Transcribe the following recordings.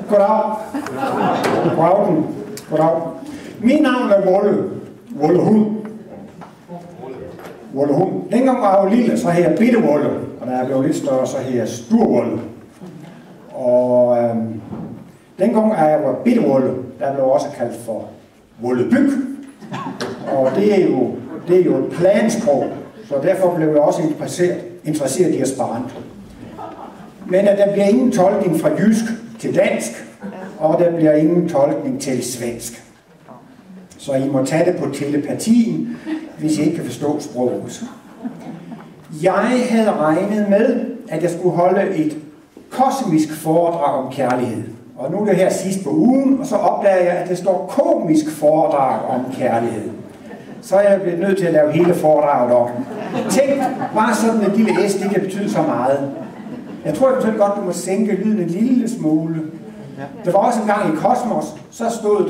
Goddag. Goddag. Goddag. Mit navn er Wolle Hund. Wolle Hund. Dengang var jeg jo lille, så hed jeg Bitte Wolle. Og da jeg blev lidt større, så hed jeg Stor Wolle. Og dengang jeg var Bitte Wolle, der blev også kaldt for Wollebyg. Og det er jo et plansprog, så derfor blev jeg også interesseret i Esperanto. Men at der bliver ingen tolkning fra jysk til dansk, og der bliver ingen tolkning til svensk. Så I må tage det på telepatien, hvis I ikke kan forstå sproget. Jeg havde regnet med, at jeg skulle holde et kosmisk foredrag om kærlighed. Og nu er det her sidst på ugen, og så opdager jeg, at det står komisk foredrag om kærlighed. Så er jeg blevet nødt til at lave hele foredraget om. Tænk, bare sådan en lille S, det kan betyde så meget. Jeg tror eventuelt godt, du må sænke lyden en lille smule. Der var også en gang i Kosmos, så stod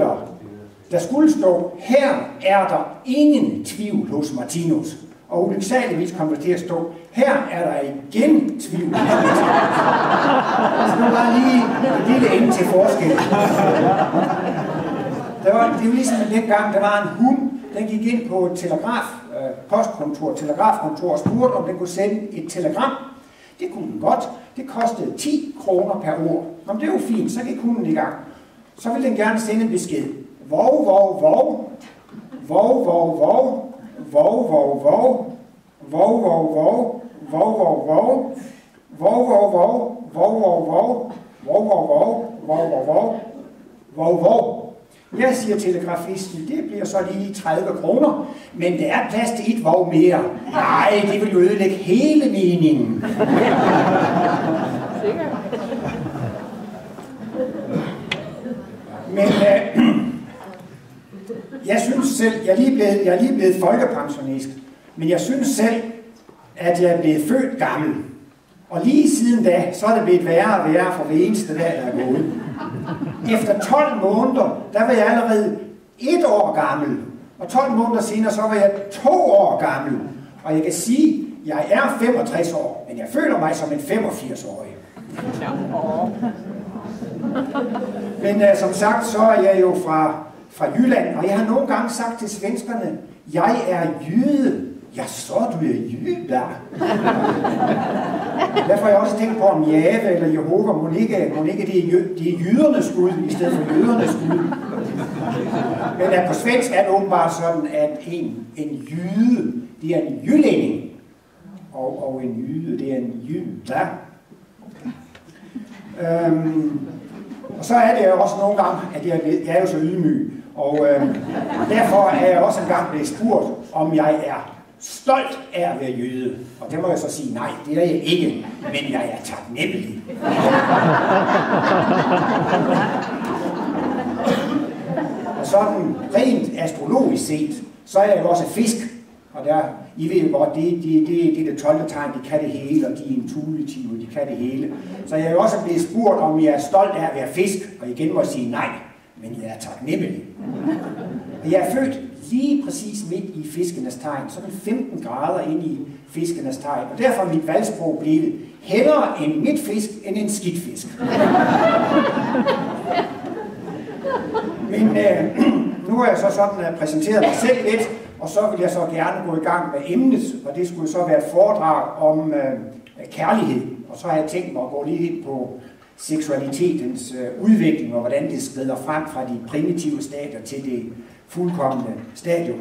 der skulle stå, her er der ingen tvivl hos Martinus. Og ulyksaligvis kom der til at stå, her er der igen tvivl hos Martinus. Så det var lige en lille ende til forskel. Det var jo ligesom dengang, der var en hund, den gik ind på et telegrafkontor og spurgte, om den kunne sende et telegram. Det kunne den godt. Det kostede 10 kroner per ord. Nå, det er jo fint, så gik hunden i gang. Så ville den gerne sende en besked. Vov, vov, vov. Vov, vov, vov. Vov, vov, vov. Vov, vov, vov. Vov, vov, vov. Vov, vov, vov. Vov, vov, vov. Vov, vov, vov. Vov, vov, vov. Vov, vov. Jeg siger telegrafisten, det bliver så lige 30 kroner, men der er plads til et vov mere. Nej, det vil jo ødelægge hele meningen. Men jeg synes selv, jeg er lige blevet folkepensionist, men jeg synes selv, at jeg er blevet født gammel. Og lige siden da, så er det blevet værre og værre for hver eneste dag, der er gået. Efter 12 måneder, der var jeg allerede 1 år gammel. Og 12 måneder senere, så var jeg 2 år gammel. Og jeg kan sige, at jeg er 65 år, men jeg føler mig som en 85-årig. Men som sagt, så er jeg jo fra Jylland, og jeg har nogle gange sagt til svenskerne, jeg er jyde. Ja, så du er jyde. Derfor har jeg også tænkt på, om Jave eller Jehova, må ikke det er jydernes Gud, i stedet for jødernes Gud. Men at på svensk er det åbenbart sådan, at en jyde, det er en jyllænding. Og en jyde, det er en jyde. Og så er det jo også nogle gange, at jeg er jo så ydmyg. Og derfor er jeg også engang blevet spurgt, om jeg er stolt af at være jøde. Og det må jeg så sige, nej, det er jeg ikke, men jeg er taknemmelig. Og sådan rent astrologisk set, så er jeg jo også fisk. Og der, I ved jo godt, det er det 12. tegn, de kan det hele, og de er intuitive, de kan det hele. Så jeg er jo også blevet spurgt, om jeg er stolt af at være fisk, og igen må jeg sige nej, men jeg er taknemmelig. Jeg er født lige præcis midt i fiskenes tegn, sådan 15 grader ind i fiskenes tegn, og derfor er mit valgsprog blevet hellere en midtfisk end en skidtfisk. Men nu har jeg så sådan præsenteret mig selv lidt, og så vil jeg så gerne gå i gang med emnet, og det skulle så være et foredrag om kærlighed. Og så har jeg tænkt mig at gå lidt ind på seksualitetens udvikling, og hvordan det skrider frem fra de primitive stadier til det fuldkomne stadium.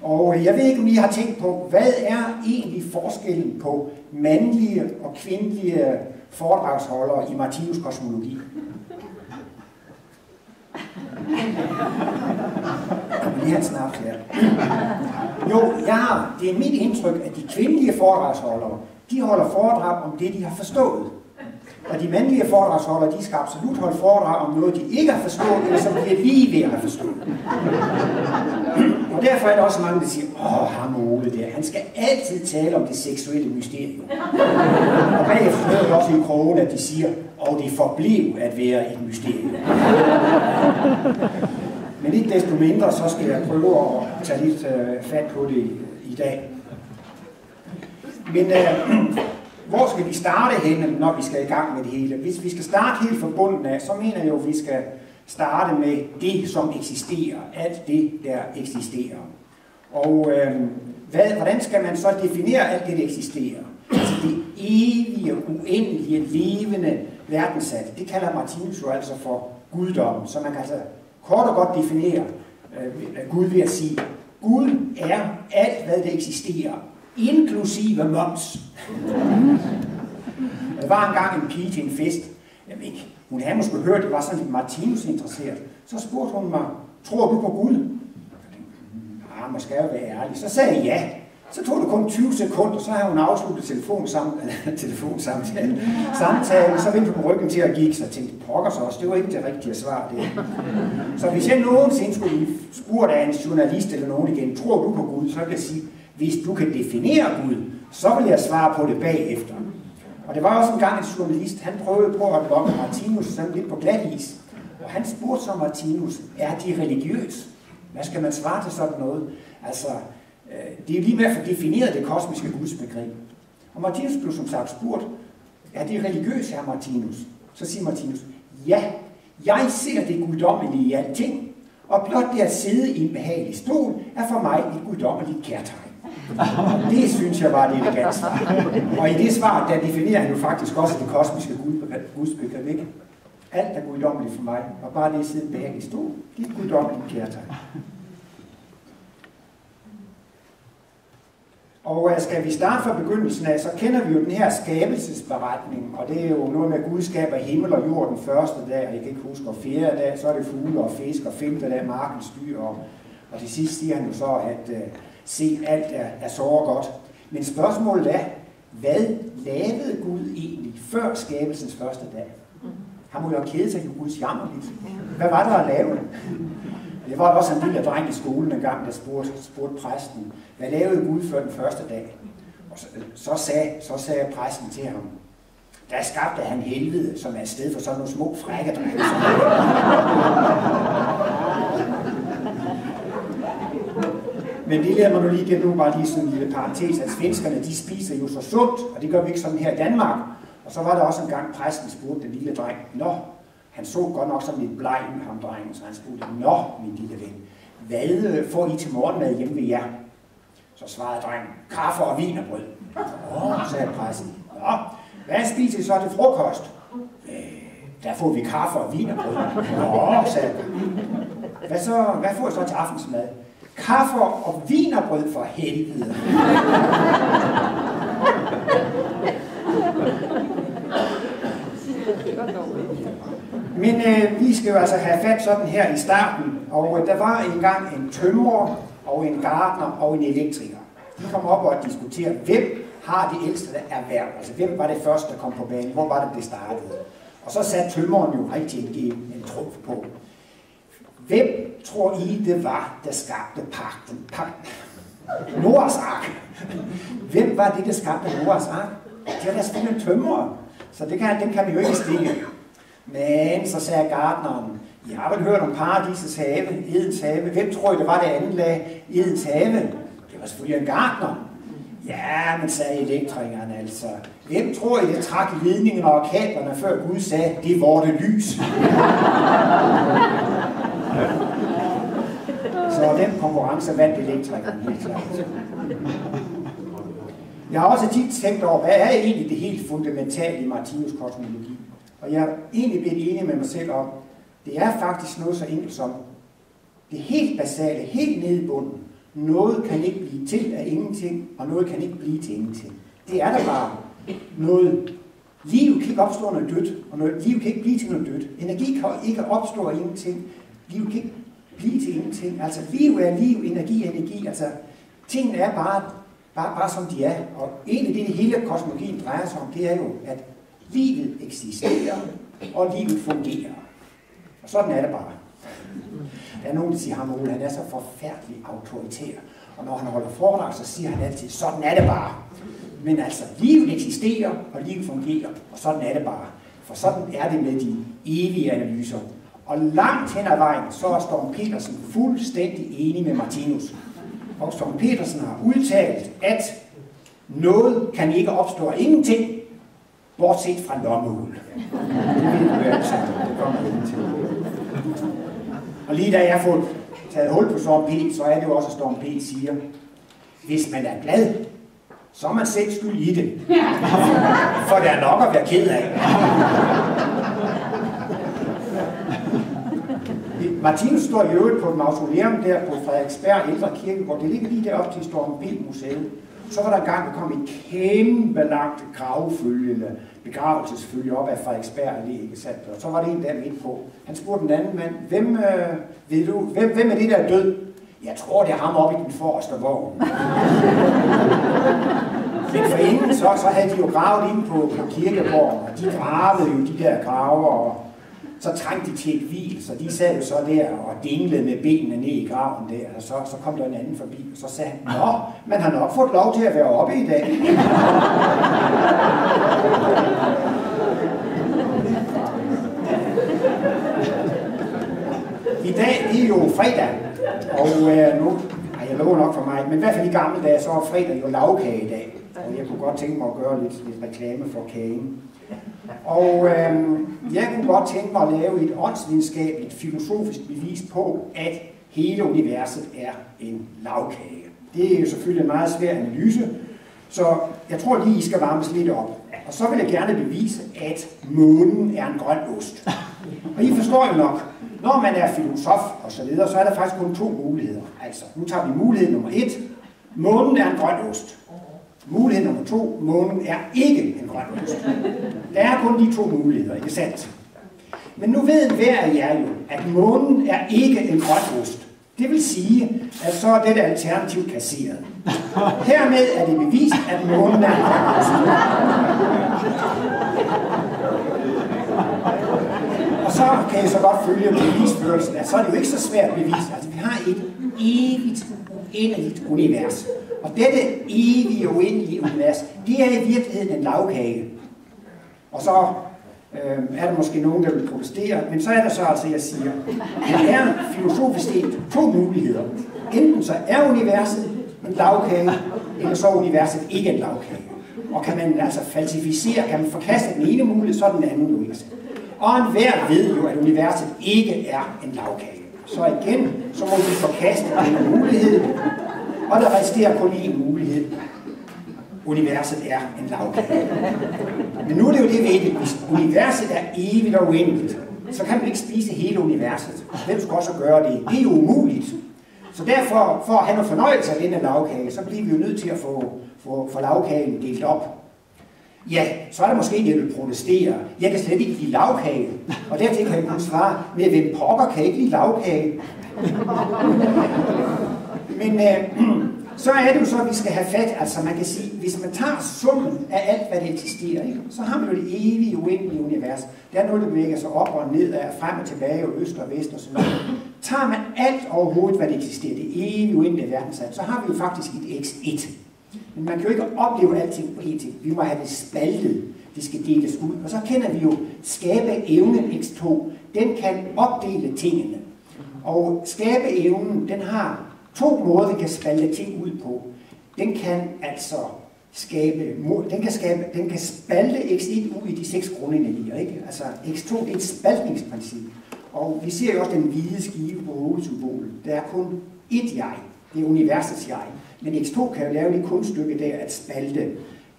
Og jeg ved ikke, om I har tænkt på, hvad er egentlig forskellen på mandlige og kvindelige foredragsholdere i Martinus kosmologi? Det er en snaps her. Jo, det er mit indtryk, at de kvindelige foredragsholdere, de holder foredrag om det, de har forstået. Og de mandlige foredragsholdere, de skal absolut holde foredrag om noget, de ikke har forstået, eller som de er lige ved at have forstået. Og derfor er der også mange, der siger, ham Ole der, han skal altid tale om det seksuelle mysterium. Og bagefter hører jeg også i krogen, at de siger, og det forblev at være et mysterium. Men ikke desto mindre, så skal jeg prøve at tage lidt fat på det i dag. Men hvor skal vi starte henne, når vi skal i gang med det hele? Hvis vi skal starte helt fra bunden af, så mener jeg jo, at vi skal starte med det, som eksisterer. Alt det, der eksisterer. Og hvordan skal man så definere alt det, der eksisterer? Altså det evige, uendelige, levende verdenssat, det kalder Martinus jo altså for guddommen. Så man kan altså kort og godt definere Gud ved at sige, Gud er alt, hvad det eksisterer, inklusive moms. Der var engang en pige til en fest. Hun havde måske hørt, at det var sådan lidt Martinus interesseret. Så spurgte hun mig, tror du på Gud? Man skal jo være ærlig. Så sagde jeg ja. Så tog det kun 20 sekunder, så havde hun afsluttet telefonsamtalen. Så vendte hun ryggen til at gik, så tænkte pokker så også, det var ikke det rigtige svar. Det. Så hvis jeg nogensinde skulle blive spurgt af en journalist eller nogen igen, tror du på Gud, så vil jeg sige, hvis du kan definere Gud, så vil jeg svare på det bagefter. Og det var også engang en journalist, han prøvede på at lokke Martinus sådan lidt på glat is. Og han spurgte så Martinus, er de religiøs? Hvad skal man svare til sådan noget? Altså, det er jo lige med at få defineret det kosmiske gudsbegreb. Og Martinus blev som sagt spurgt, er det religiøst, herre Martinus? Så siger Martinus, ja, jeg ser det guddommelige i alting, og blot det at sidde i en behagelig stol er for mig et guddommeligt kærtegn. Og det synes jeg var det elegant svar. Og i det svar, der definerer han jo faktisk også det kosmiske gudsbegreb, ikke? Alt er guddommeligt for mig, og bare det at sidde i en behagelig stol, det er et guddommeligt kærtegn. Og skal vi starte fra begyndelsen af, så kender vi jo den her skabelsesberetning, og det er jo noget med, at Gud skaber himmel og jord den første dag, og jeg kan ikke huske, og fjerde dag, så er det fugle og fisk, og femte dag markens dyr, og til sidst siger han jo så, at se alt er så godt. Men spørgsmålet er, hvad lavede Gud egentlig før skabelsens første dag? Han må jo have kædet sig i Guds jammer lidt. Hvad var der at lave? Det var også en lille dreng i skolen en gang, der spurgte præsten, hvad lavede Gud før den første dag? Og så sagde præsten til ham, der skabte han helvede, som er et sted for sådan nogle små frække drenge. Men det lærer man nu lige, det er nu bare lige sådan en lille parentes, at svenskerne, de spiser jo så sundt, og det gør vi ikke sådan her i Danmark. Og så var der også en gang, præsten spurgte den lille dreng, nå, han så godt nok sådan lidt bleg med ham, drengen, så han spurgte, nå, min lille ven, hvad får I til morgenmad hjemme ved jer? Så svarede drengen, kaffe og wienerbrød. Sagde præsten. Nå, hvad spiser I så til frokost? Der får vi kaffe og wienerbrød. Nå, sagde han. Hvad får I så til aftensmad? Kaffe og wienerbrød for helvede. Men vi skal jo altså have fat sådan her i starten, og der var engang en tømrer, og en gartner og en elektriker. De kom op og diskuterede, hvem har det ældste erhverv, altså hvem var det første, der kom på banen, hvor var det startede. Og så satte tømreren jo rigtig en trumf på. Hvem tror I det var, der skabte pagten? Noahs ark. Hvem var det, der skabte Noahs ark? Det var da selvfølgelig en tømrer, så den kan vi jo ikke stikke. Men så sagde gartneren, jeg har vel hørt om paradisets have, Edens have. Hvem tror I, det var det andet lag, Edens have? Det var selvfølgelig en gartner. Ja, men sagde elektrikeren altså. Hvem tror I, det trak ledningerne og kablerne, før Gud sagde, det vorte lys? Så den konkurrence vandt elektrikeren helt klart. Jeg har også tit tænkt over, hvad er egentlig det helt fundamentale i Martinus kosmologi? Og jeg er egentlig blevet enig med mig selv om, det er faktisk noget så enkelt som det helt basale, helt nede i bunden. Noget kan ikke blive til af ingenting, og noget kan ikke blive til ingenting. Det er der bare noget. Liv kan ikke opstå noget dødt, og liv kan ikke blive til noget dødt. Energi kan ikke opstå af ingenting. Liv kan ikke blive til ingenting. Altså liv er liv, energi er energi. Altså tingene er bare som de er. Og egentlig det hele kosmologien drejer sig om, det er jo, at livet eksisterer, og livet fungerer. Og sådan er det bare. Der er nogen, der siger, ham han er så forfærdelig autoritær. Og når han holder foredrag, så siger han altid, sådan er det bare. Men altså, livet eksisterer, og livet fungerer, og sådan er det bare. For sådan er det med de evige analyser. Og langt hen ad vejen, så er Storm Petersen fuldstændig enig med Martinus. Og Storm Petersen har udtalt, at noget kan ikke opstå af ingenting, Bortset fra lommeuld. Det ved du altså, det kommer ind til. Og lige da jeg får taget hul på Storm P, så er det jo også, at Storm P siger, hvis man er glad, så er man selv skyld i det. For der er nok at være ked af. Martinus står i øvrigt på et mausoleum der på Frederiksberg Ældre Kirkegård. Det ligger lige deroppe til Storm P-museet. Så var der engang, der kom et kæmpe langt gravfølge, eller begravelsesfølge op af Frederiksberg Allé, ikke sandt? Og så var det en der midt på. Han spurgte den anden mand, hvem er det der død? Jeg tror, det er ham oppe i den forreste vogn. Men forinden, så havde de jo gravet ind på kirkegården, og de gravede jo de der graver, og så trængte de til et hvil, så de sad jo så der og dinglede med benene ned i graven der, og så kom der en anden forbi, og så sagde han, nå, man har nok fået lov til at være oppe i dag. I dag, det er jo fredag, og nu, jeg lover nok for mig, men i hvert fald i gamle dage, så var fredag jo lavkagedag, og jeg kunne godt tænke mig at gøre lidt reklame for kagen. Og jeg kunne godt tænke mig at lave et åndsvidenskabeligt filosofisk bevis på, at hele universet er en lagkage. Det er jo selvfølgelig en meget svær analyse, så jeg tror lige, I skal varmes lidt op. Og så vil jeg gerne bevise, at månen er en grøn ost. Og I forstår jo nok, når man er filosof og så videre, så er der faktisk kun 2 muligheder. Altså, nu tager vi mulighed nummer 1. Månen er en grøn ost. Mulighed nummer 2, månen er ikke en grøn ost. Der er kun de 2 muligheder, ikke sandt? Men nu ved hver af jer jo, at månen er ikke en grøn ost. Det vil sige, at så er dette alternativ kasseret. Hermed er det bevist, at månen er en grøn ost. Og så kan I så godt følge bevisførelsen, at så er det jo ikke så svært at bevise. Altså, vi har et evigt, uendeligt univers. Og dette evige, uendelige univers, det er i virkeligheden en lagkage. Og så er der måske nogen, der vil protestere, men så er der så altså, jeg siger, der er filosofisk set 2 muligheder. Enten så er universet en lagkage, eller så er universet ikke en lagkage. Og kan man altså falsificere, kan man forkaste den ene mulighed, så er den anden jo ikke. Og enhver ved jo, at universet ikke er en lagkage. Så igen, så må vi forkaste den mulighed, og der resterer kun én mulighed. Universet er en lagkage. Men nu er det jo det ved det. Hvis universet er evigt og uendeligt, så kan man ikke spise hele universet. Hvem skal også gøre det? Det er jo umuligt. Så derfor, for at have noget fornøjelse af denne lagkage, så bliver vi jo nødt til at få lagkagen delt op. Ja, så er der måske en, der vil protestere. Jeg kan slet ikke lide lagkage. Og dertil kan jeg kun svare, med hvem pokker kan ikke lide lagkage. Men så er det jo så, at vi skal have fat, altså man kan sige, hvis man tager summen af alt, hvad der eksisterer, ikke? Så har man jo det evige, uendelige univers. Der er noget, der bevæger sig op og ned, frem og tilbage, og øst og vest og sådan noget. Tager man alt overhovedet, hvad der eksisterer, det evige, uendelige verdensal, så har vi jo faktisk et x1. Men man kan jo ikke opleve alting på én ting. Vi må have det spaltet. Det skal deles ud. Og så kender vi jo skabeevnen x2. Den kan opdele tingene. Og skabeevnen, den har 2 måder, den kan spalte ting ud på. Den kan altså den kan spalte x1 ud i de 6 grundenergier, ikke? Altså x2, det er et spaltningsprincip. Og vi ser jo også den hvide skive på hovedsymbolet. Der er kun ét jeg. Det er universets jeg. Men x2 kan jo lave det kunststykke der at spalte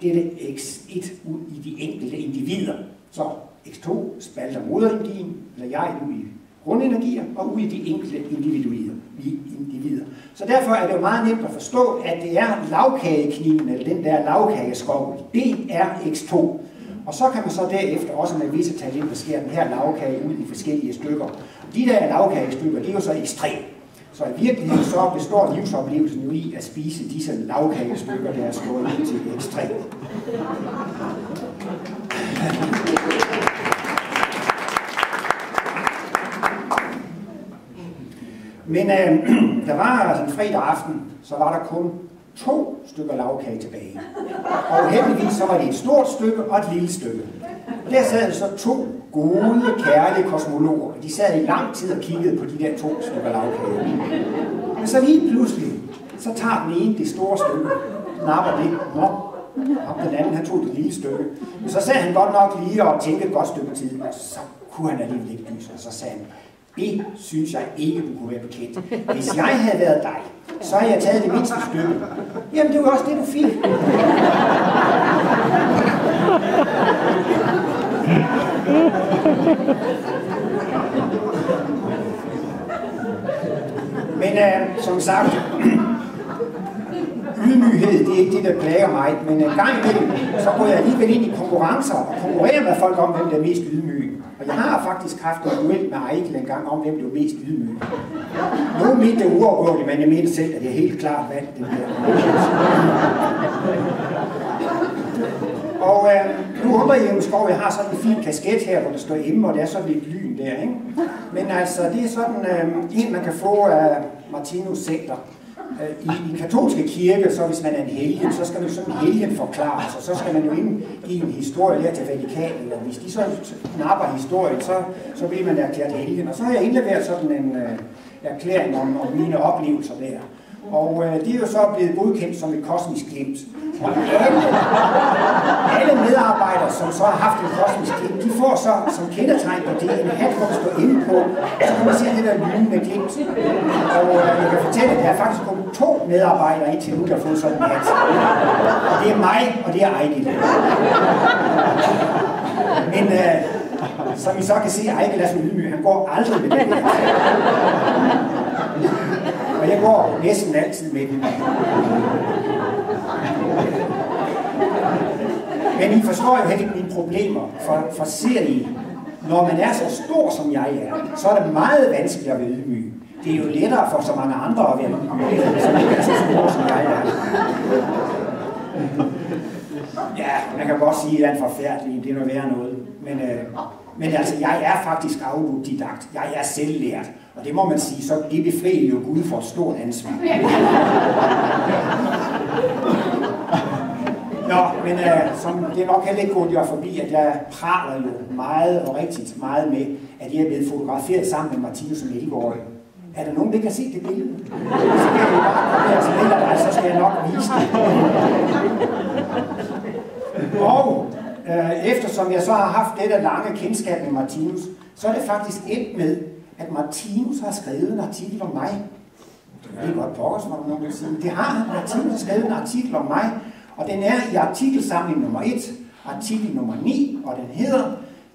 dette x1 ud i de enkelte individer. Så x2 spalter moderenergien, eller jeg ud i grundenergier, og ud i de enkelte individer. Så derfor er det jo meget nemt at forstå, at det er lavkagekniven, eller den der lavkageskovl, det er x2. Og så kan man så derefter også med visse talenter skære den her lavkage ud i forskellige stykker. De der lavkagestykker, det er jo så x3. Så i virkeligheden så består livsoplevelsen jo i at spise disse lavkagestykker, der er skåret ud til x3. Men der var altså en fredag aften, så var der kun 2 stykker lavkage tilbage. Og heldigvis så var det et stort stykke og et lille stykke. Og der sad så 2 gode, kærlige kosmologer. De sad i lang tid og kiggede på de der 2 stykker lavkage. Men så lige pludselig, så tager den ene det store stykke, napper det. Nå, Ham den anden, han tog det lille stykke. Men så sagde han godt nok lige og tænkte et godt stykke tid, og så kunne han alligevel ikke lyse, og så sagde han, det synes jeg ikke, du kunne være bekendt. Hvis jeg havde været dig, så havde jeg taget det mindste stykke. Jamen, det var også det, du fik. Men som sagt, ydmyghed, det er ikke det, der plager mig, men en gang imellem, så går jeg alligevel ind i konkurrencer og konkurrerer med folk om, hvem der er mest ydmyge. Og jeg har faktisk haft en duel med Ejkel en gang om, hvem der er mest ydmyge. Nogle mente det uafgjort, men jeg mente selv, at det er helt klart vandt den her. Og nu håber jeg måske, at jeg har sådan en fin kasket her, hvor der står hjemme, og det er sådan lidt lyn der, ikke? Men altså, det er sådan en, man kan få af Martinus Center. I katolske kirke, så hvis man er en helgen, så skal man sådan en helgen forklares, og så skal man jo ind i en historie der til Vatikanen, og hvis de så knapper historien, så bliver man erklæret helgen. Og så har jeg indleveret sådan en erklæring om mine oplevelser der. Og det er jo så blevet godkendt som et kosmisk glimt. Og alle medarbejdere, som så har haft en kosmisk glimt, de får så som kendetegn på det en hat, hvor der står inde på, så kan man se det der lynende glimt. Og jeg kan fortælle, at der er faktisk kun 2 medarbejdere indtil nu, der har fået sådan en hat. Og det er mig, og det er Ejkel. Men som I så kan se, Ejkel er så ydmyg, han går aldrig med den. Og jeg går næsten altid med den. Men I forstår jo ikke mine problemer, for ser I, når man er så stor som jeg er, så er det meget vanskeligt at være ydmyg. Det er jo lettere for så mange andre at være ydmyg, så man er så stor som jeg er. Ja, man kan godt sige, at jeg er en forfærdelig, det er noget værre noget. Men altså, jeg er faktisk autodidakt. Jeg er selvlært. Og det må man sige, så det befrier jo Gud for et stort ansvar. Nå, men som det er nok heller ikke gået jer forbi, at jeg praler jo meget og rigtig meget med, at jeg er blevet fotograferet sammen med Martinus som 11-årig. Er der nogen, der kan se det billede? Så kan jeg jo bare komme her til dig, så skal jeg nok vise det. Og eftersom jeg så har haft det der lange kendskab med Martinus, så er det faktisk endt med, at Martinus har skrevet en artikel om mig. Det er godt pokker, som nogen vil sige. Det har Martinus har skrevet en artikel om mig, og den er i artikelsamling nummer 1, artikel nummer 9, og den hedder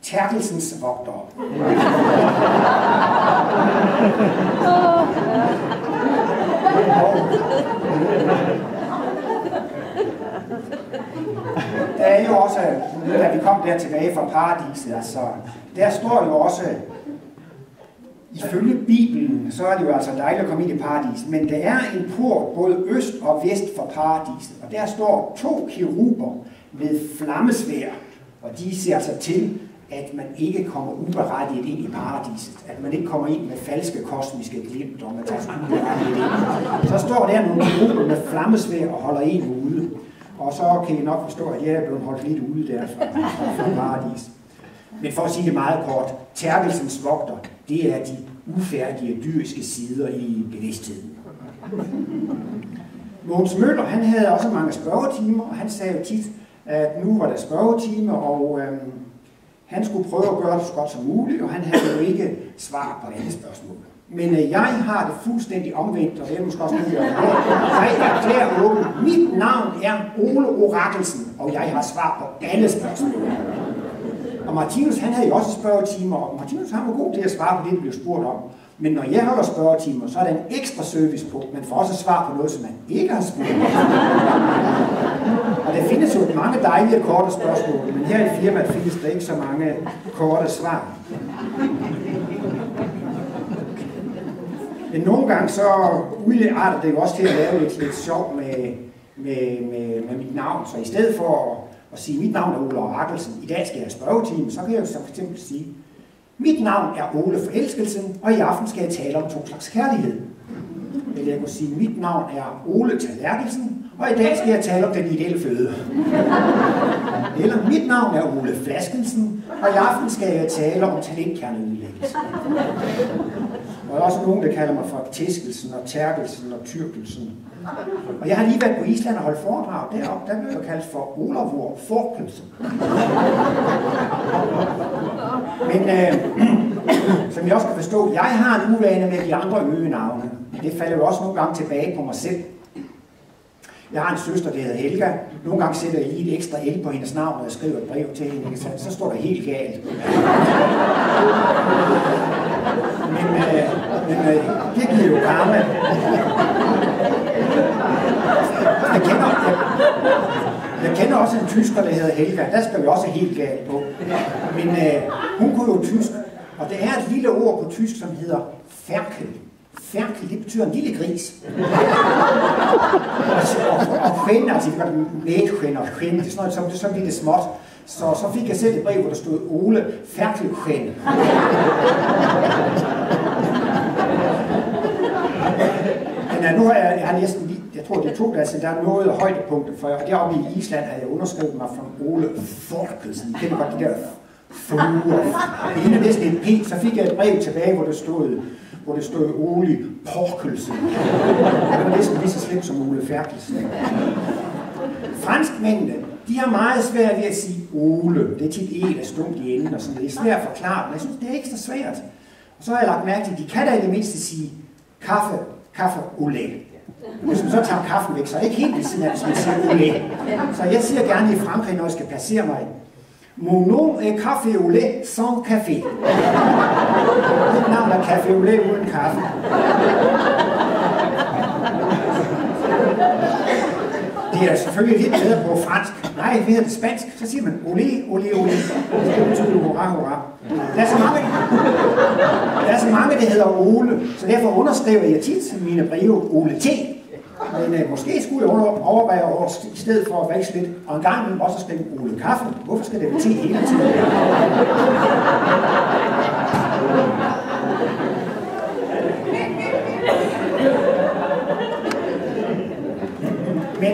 Terkelsens vogtere. Der er jo også, da vi kom der tilbage fra paradiset, altså, der står jo også, ifølge Bibelen, så er det jo altså dejligt at komme ind i paradiset, men der er en port både øst og vest for paradiset, og der står 2 keruber med flammesværd, og de ser altså til, at man ikke kommer uberettiget ind i paradiset, at man ikke kommer ind med falske kosmiske glimt, og man tager uberettiget ind. Så står der nogle keruber med flammesværd og holder en ude, og så kan I nok forstå, at jeg er blevet holdt lidt ude der fra paradis. Men for at sige det meget kort, Terkelsens vogter, det er de ufærdige dyriske sider i bevidstheden. Mogens Møller, han havde også mange spørgetimer, og han sagde jo tit, at nu var der spørgetimer, og han skulle prøve at gøre det så godt som muligt, og han havde jo ikke svar på alle spørgsmål. Men jeg har det fuldstændig omvendt, og det er måske også nu, jeg erklærer åbent. Mit navn er Ole Orakelsen, og jeg har svar på alle spørgsmål. Og Martinus, han havde jo også spørgetimer, og Martinus han var god til at svare på det, der blev spurgt om. Men når jeg holder spørgetimer, så er der en ekstra service på. Man får også svar på noget, som man ikke har spurgt om. Og der findes jo mange dejlige korte spørgsmål, men her i firmaet findes der ikke så mange korte svar. Men nogle gange så udarter det jo også til at lave lidt sjov med mit navn. Så i stedet for at sige, at mit navn er Ole Orakelsen, i dag skal jeg have spørgetime, så kan jeg jo så for eksempel sige, mit navn er Ole Forelskelsen, og i aften skal jeg tale om 2 slags kærlighed. Eller jeg kunne sige, mit navn er Ole Tallerkelsen, og i dag skal jeg tale om den ideelle føde. Eller mit navn er Ole Flaskelsen, og i aften skal jeg tale om talentkerneudlæggelse. Og der er også nogen, der kalder mig for tæskelsen og tærkelsen og tyrkelsen. Og jeg har lige været på Island og holdt foredrag deroppe, der blev jeg kaldt for Olavur Forkelsen. Men som jeg også kan forstå, jeg har en uvane med de andre øgenavne. Det falder jo også nogle gange tilbage på mig selv. Jeg har en søster, der hedder Helga. Nogle gange sætter jeg lige et ekstra L på hendes navn, og jeg skriver et brev til hende, så står der helt galt. Men det giver jo karma. Jeg kender også en tysker, der hedder Helga. Der skal vi også helt galt på. Men hun kunne jo tysk, og det er et lille ord på tysk, som hedder Ferkel. Ferkel, det betyder en lille gris. Og skæn, altså lægskæn og skæn, det er sådan noget, så bliver det småt. Så fik jeg selv et brev, hvor der stod Ole Ferkelskæn. Men nu har jeg næsten lige, jeg tror det tog altså, der er noget højdepunkter for, og deroppe i Island havde jeg underskrevet mig fra Ole Forkelsen. Det var godt de der fuger. Det ene næsten en P, så fik jeg et brev tilbage, hvor det stod Ole Porkelsen. Det var næsten lige så slemt som Ole Ferkelsen. Franskmændene, de har meget svært ved at sige Ole. Det er tit en, der stumt i enden og sådan. Det er svært at forklare, men jeg synes, det er ikke så svært. Og så har jeg lagt mærke til, at de kan da i det mindste sige kaffe, Ole. Hvis man så tager kaffen væk, så er det ikke helt ved siden af, hvis man siger Ole. Så jeg siger gerne i Frankrig, når jeg skal placere mig. Mon nom est café au lait sans café. Mit navn er café au lait uden kaffe. Det er selvfølgelig lidt bedre på fransk. Nej, det hedder det spansk. Så siger man olé, olé, olé. Det betyder hurra, hurra. Der er så mange, der hedder Ole, så derfor underskriver jeg tit mine breve Ole T. Men måske skulle jeg overveje over i stedet for at veksle lidt, og en gang imellem også skrive Ole Kaffe. Hvorfor skal det være T hele tiden? Men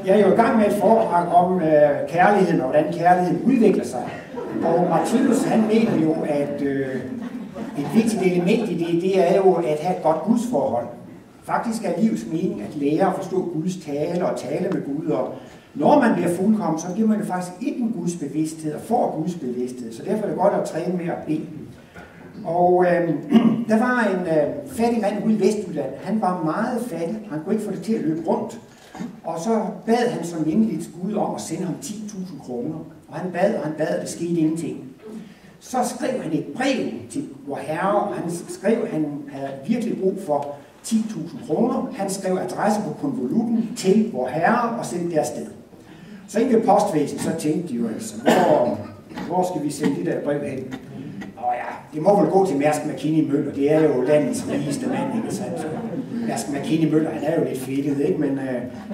jeg er jo i gang med et foredrag om kærligheden, og hvordan kærligheden udvikler sig. Og Martinus, han mener jo, at et vigtigt element i det er jo at have et godt gudsforhold. Faktisk er livets mening at lære at forstå Guds tale og tale med Gud. Og når man bliver fuldkommen, så giver man jo faktisk ikke en Guds bevidsthed og får Guds bevidsthed. Så derfor er det godt at træne med at bede. Og der var en fattig mand ude i Vestjylland. Han var meget fattig. Han kunne ikke få det til at løbe rundt. Og så bad han som venligt Gud om at sende ham 10.000 kroner. Og han bad, og det skete ingenting. Så skrev han et brev til vor Herre, og han skrev, at han havde virkelig brug for 10.000 kroner. Han skrev adresse på konvolutten til vor Herre og sendte det afsted. Så inde ved postvæsenet, så tænkte de jo altså, hvor skal vi sende det der brev hen? Og ja, det må vel gå til Mærsk Mc-Kinney Møller, det er jo landets rigeste mand, ikke sandt? Mærsk Mc-Kinney Møller, han er jo lidt fedtet, ikke? Men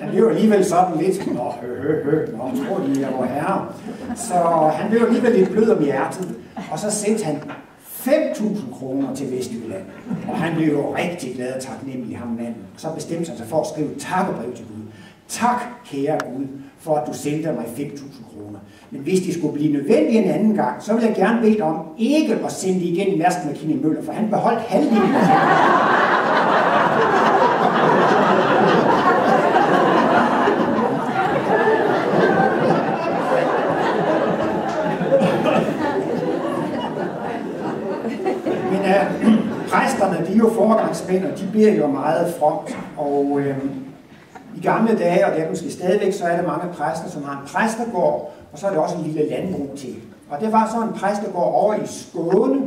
han blev alligevel sådan lidt, tror de er vor Herre. Så han blev alligevel lidt blød om hjertet, og så sendte han 5.000 kroner til Vestjylland. Og han blev jo rigtig glad og taknemmelig, ham manden. Så bestemte han sig for at skrive et takkebrev til Gud. Tak, kære Gud, for at du sendte mig 5.000 kroner. Men hvis det skulle blive nødvendigt en anden gang, så vil jeg gerne bede dig om ikke at sende det igen Mærsk Mc-Kinney Møller, for han beholdt halvdelen. Præsterne, de er jo foregangsmænd, og de beder jo meget fromt, og i gamle dage, og det er måske stadigvæk, så er der mange præster, som har en præstegård, og så er det også en lille landbrug til. Og det var så en præstegård over i Skåne,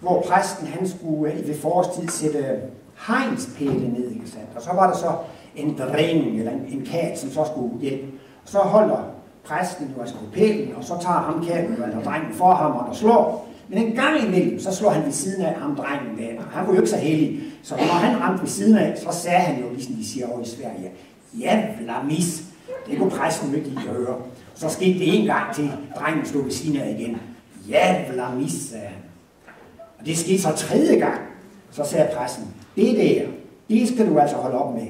hvor præsten han skulle ved forårstid sætte hegnspæle ned, ikke sandt? Og så var der så en dræning, eller en kat, som så skulle hjælpe. Og så holder præsten jo altså på pælen, og så tager ham katten, eller drengen for ham, og slår. Men en gang imellem, så slår han ved siden af ham drengen der. Han var jo ikke så heldig. Så når han ramte ved siden af, så sagde han jo, ligesom de siger over i Sverige, jævla mis. Det kunne præsten jo ikke lide at høre. Så skete det en gang til, drengen stod ved siden af igen. Jævla mis, sagde han. Og det skete så tredje gang. Så sagde præsten, det skal du altså holde op med.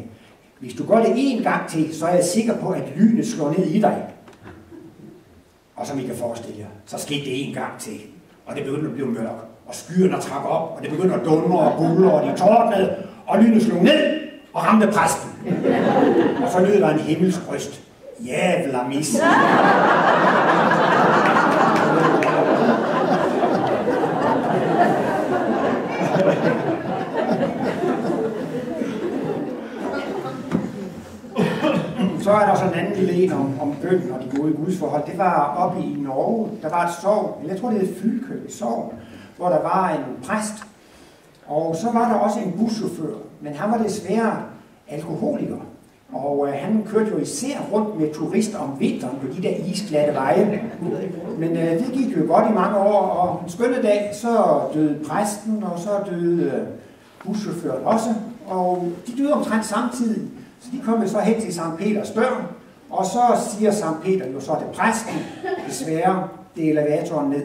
Hvis du gør det en gang til, så er jeg sikker på, at lynet slår ned i dig. Og som I kan forestille jer, så skete det en gang til. Og det begyndte at blive mørkt. og skyerne trak op, og det begyndte at dundre og buldre, og de tordnede, og lynet slog ned og ramte præsten. Og så lød der en himmelsk røst. Jævla mis. Så er der så en anden lille en om bønnen og de gode gudsforhold. Det var oppe i Norge. Der var et sogn, eller jeg tror det hed Fylkø sogn, hvor der var en præst. Og så var der også en buschauffør, men han var desværre alkoholiker. Og han kørte jo især rundt med turister om vinteren på de der isglatte veje. Men det gik jo godt i mange år, og en skønne dag, så døde præsten, og så døde buschaufføren også. Og de døde omtrent samtidig. Så de kom så hen til Sankt Peters dør, og så siger Sankt Peter jo så til præsten, desværre, det er elevatoren ned.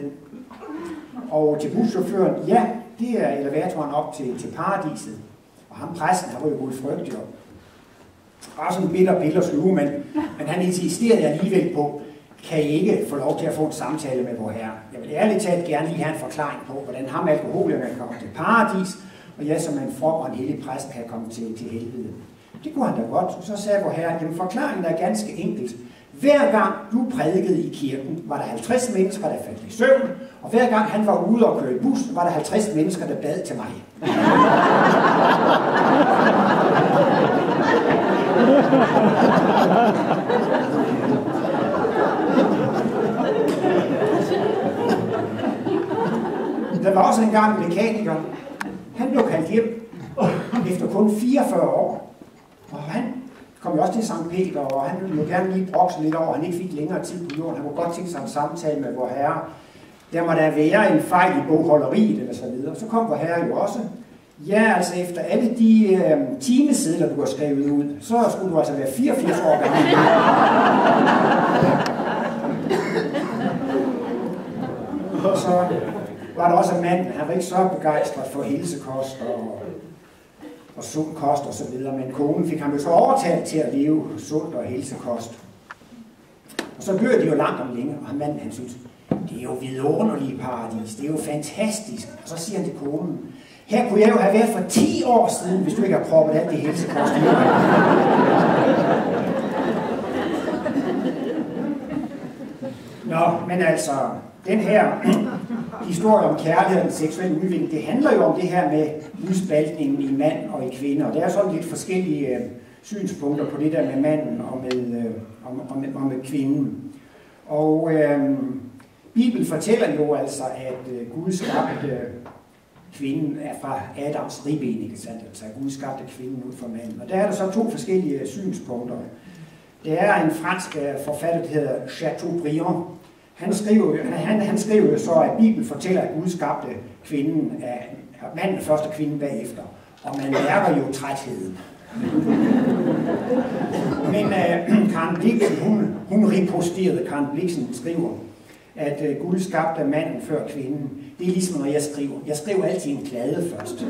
Og til buschaufføren, ja, det er elevatoren op til paradiset. Og ham præsten har jo gået frygtelig op. Bare sådan en bitter pille og sluge, men han insisterede alligevel på, kan I ikke få lov til at få en samtale med vor Herre. Jeg vil ærligt talt gerne lige have en forklaring på, hvordan ham alkoholikeren kan komme til paradis, og jeg som en from og en hellig præst kan komme til helvede. Det kunne han da godt. Så sagde vor Herre, jamen forklaringen er ganske enkelt. Hver gang du prædikede i kirken, var der 50 mennesker, der faldt i søvn, og hver gang han var ude og køre i bus, var der 50 mennesker, der bad til mig. Der var også engang en mekaniker. Han blev kaldt hjem efter kun 44 år. Og han kom jo også til Sankt Peter, og han ville jo gerne lige brokse lidt over, han ikke fik længere tid på jorden. Han kunne godt tænke sig en samtale med vor Herre. Der må der være en fejl i bogholderiet, eller så videre. Så kom vor Herre jo også. Ja, altså efter alle de timesedler, du har skrevet ud, så skulle du altså være 84 år gammel. Og så var der også en mand, han var ikke så begejstret for helsekost og sund kost og så videre, men konen fik ham jo så overtalt til at leve sundt og helsekost. Og så gør de jo langt om længe, og manden han synes, det er jo vidunderligt paradis, det er jo fantastisk. Og så siger han til konen, her kunne jeg jo have været for 10 år siden, hvis du ikke har proppet alt det helsekost i. Nå, men altså, den her historie om kærlighed og seksuel udvikling, det handler jo om det her med udspaltningen i mand og i kvinde, og der er sådan lidt forskellige synspunkter på det der med manden og med kvinden. Og Bibelen fortæller jo altså, at Gud skabte kvinden er fra Adams ribben, ikke sandt? Altså Gud skabte kvinden ud fra manden. Og der er der så to forskellige synspunkter. Der er en fransk forfatter, der hedder Chateaubriand. Han skriver jo så, at Bibelen fortæller, at Gud skabte kvinden af manden først og kvinden bagefter. Og man mærker jo trætheden. Men Karen Blixen, hun riposterede. Karen Blixen skriver, at Gud skabte manden før kvinden. Det er ligesom, når jeg skriver. Jeg skriver altid en klade først.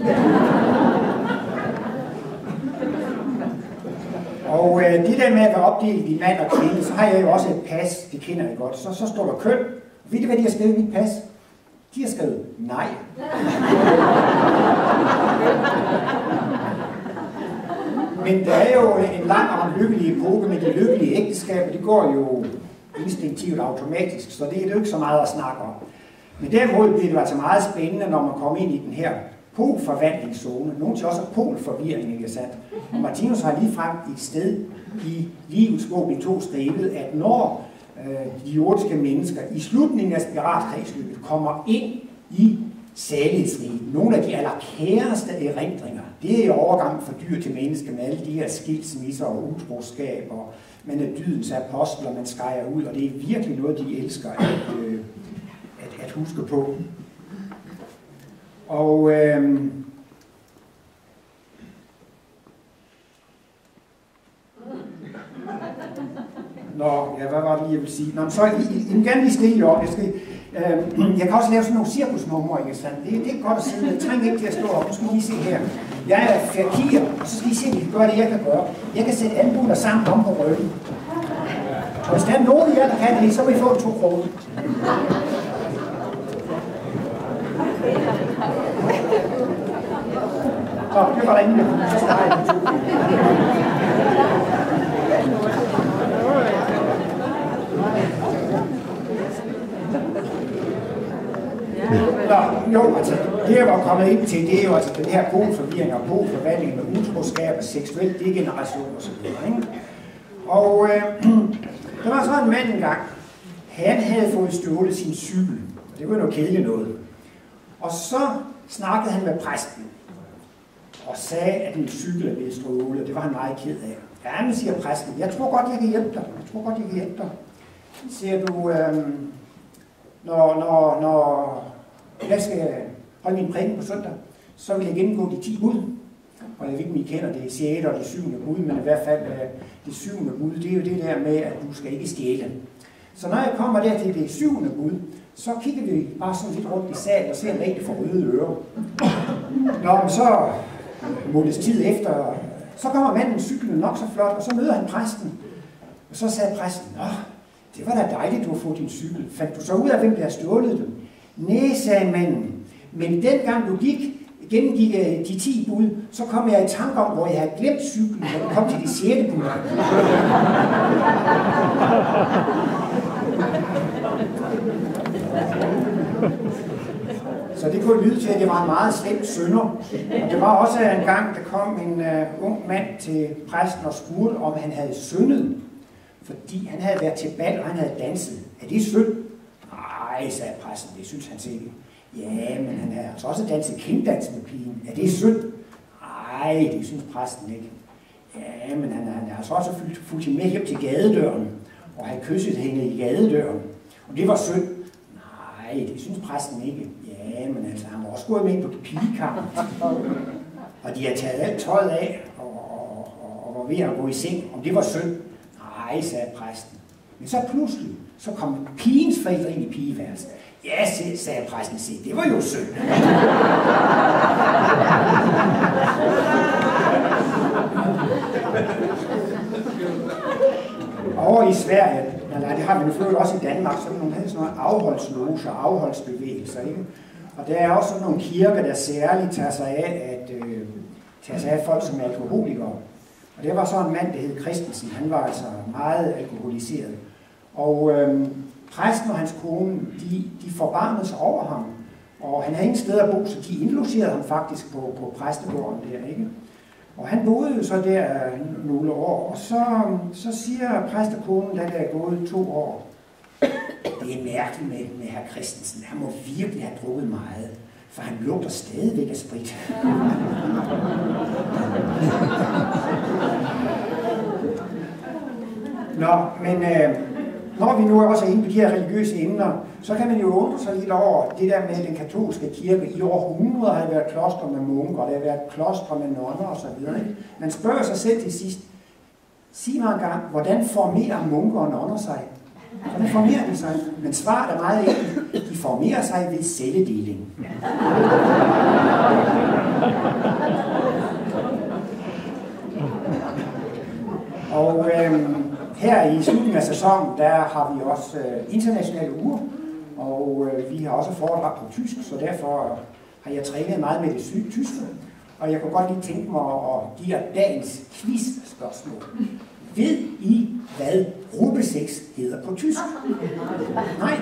Og det der med at være opdelt i mand og kvinde, så har jeg jo også et pas, det kender jeg godt. Så står der køn. Ved I, hvad de har skrevet i mit pas? De har skrevet nej. Men der er jo en lang og en lykkelig epoke med de lykkelige ægteskaber. Det går jo instinktivt automatisk, så det er jo ikke så meget at snakke om. Men derimod bliver det altså meget spændende, når man kommer ind i den her polforvandlingszone. Nogle til også polforvirring, ikke sandt? Og Martinus har lige frem et sted i livets bog i 2 skrivet, at når de jordiske mennesker i slutningen af spiralkredsløbet kommer ind i salighedsriget, nogle af de allerkæreste erindringer, det er overgang fra dyr til menneske med alle de her skilsmisser og utroskab, og man er dydens apostler, man skærer ud, og det er virkelig noget, de elsker at huske på. Og hvad var det lige, jeg ville sige? Nå, så I må gerne lige stille op. Jeg kan også lave sådan nogle cirkusnumre, ikke sandt? Det er godt at sidde med. Jeg trænger ikke til at stå op. Nu skal I lige se her. Jeg er fakir, og så skal I se, at I kan gøre det, jeg kan gøre. Jeg kan sætte albuer sammen om på ryggen. Og hvis der er nogen af jer, der kan det, så vil I få 2 kroner. det var der ingen, så startede jeg. Nå, jo, altså, det jeg var kommet ind til, det er jo altså den her polforvirring og polforvandling med utroskab og seksuel degeneration og så videre, ikke? Og der var så en mand engang, han havde fået stjålet sin cykel, og det var noget kedeligt noget. Og så snakkede han med præsten, og sagde, at min cykel er blevet stjålet, og det var han meget ked af. Ja, men siger præsten, jeg tror godt, jeg kan hjælpe dig. Siger du, når jeg skal holde min prædiken på søndag, så vil jeg gennemgå de 10 bud. Og jeg ved ikke, om I kender det 6. og det 7. bud, men i hvert fald det 7. bud, det er jo det der med, at du skal ikke stjæle. Så når jeg kommer der til det 7. bud, så kigger vi bare sådan lidt rundt i salen og ser en rigtig for røde ører. Nå, men så måles tid efter, så kommer manden cyklen nok så flot, og så møder han præsten. Og så sagde præsten, nå, det var da dejligt, du har fået din cykel. Fandt du så ud af, hvem der har stjålet den? Næh, sagde manden, men dengang du gennemgik de 10 bud, så kom jeg i tanke om, hvor jeg havde glemt cyklen, når du kom til det 6. bud. Så det kunne lyde til, at det var en meget slem synder. Og det var også en gang, der kom en ung mand til præsten og spurgte, om han havde syndet. Fordi han havde været til bal, og han havde danset. Er det synd? Nej, sagde præsten, det synes han ikke. Ja, men han havde altså også danset kinddans med pigen. Er det synd? Nej, det synes præsten ikke. Ja, men han havde altså også fulgt hende med hjem til gadedøren, og havde kysset hende i gadedøren. Og det var synd. Nej, det synes præsten ikke. Ja, men altså, han var også gået med på pigekampen. Og de havde taget alt tøjet af, og var ved at gå i seng. Om det var synd? Nej, sagde præsten. Men så pludselig, så kom pigens forældre ind i pigeværelset. Ja, sagde præsten, se, det var jo synd. Over i Sverige, nej, det har vi jo også i Danmark, så nogle havde sådan nogle afholdsloger, afholdsbevægelser, ikke? Og der er også sådan nogle kirker, der særligt tager sig af folk som er alkoholikere. Og det var så en mand, der hed Christensen. Han var altså meget alkoholiseret. Og præsten og hans kone, de forbarmede sig over ham. Og han havde ingen sted at bo, så de indlogerede ham faktisk på præstegården der, ikke? Og han boede jo så der nogle år, og så siger præstekonen, da der er gået 2 år, det er mærkeligt med herr Christensen. Han må virkelig have drukket meget, for han lugter stadigvæk af sprit. Nå, men når vi nu også er inde på de her religiøse emner, så kan man jo undre sig lidt over det der med den katolske kirke. I århundreder har der været klostre med munker, og der har været klostre med nonner osv. Man spørger sig selv til sidst, sig mig engang, hvordan formerer munker og nonner sig? Hvordan formerer de sig? Men svaret er meget enkelt. De formerer sig ved celledeling. Og her i slutningen af sæsonen, der har vi også internationale uger, og vi har også foredrag på tysk, så derfor har jeg trænet meget med det tyske, og jeg kunne godt lige tænke mig at give jer dagens quiz-spørgsmål. Ved I, hvad gruppe 6 hedder på tysk? Nej,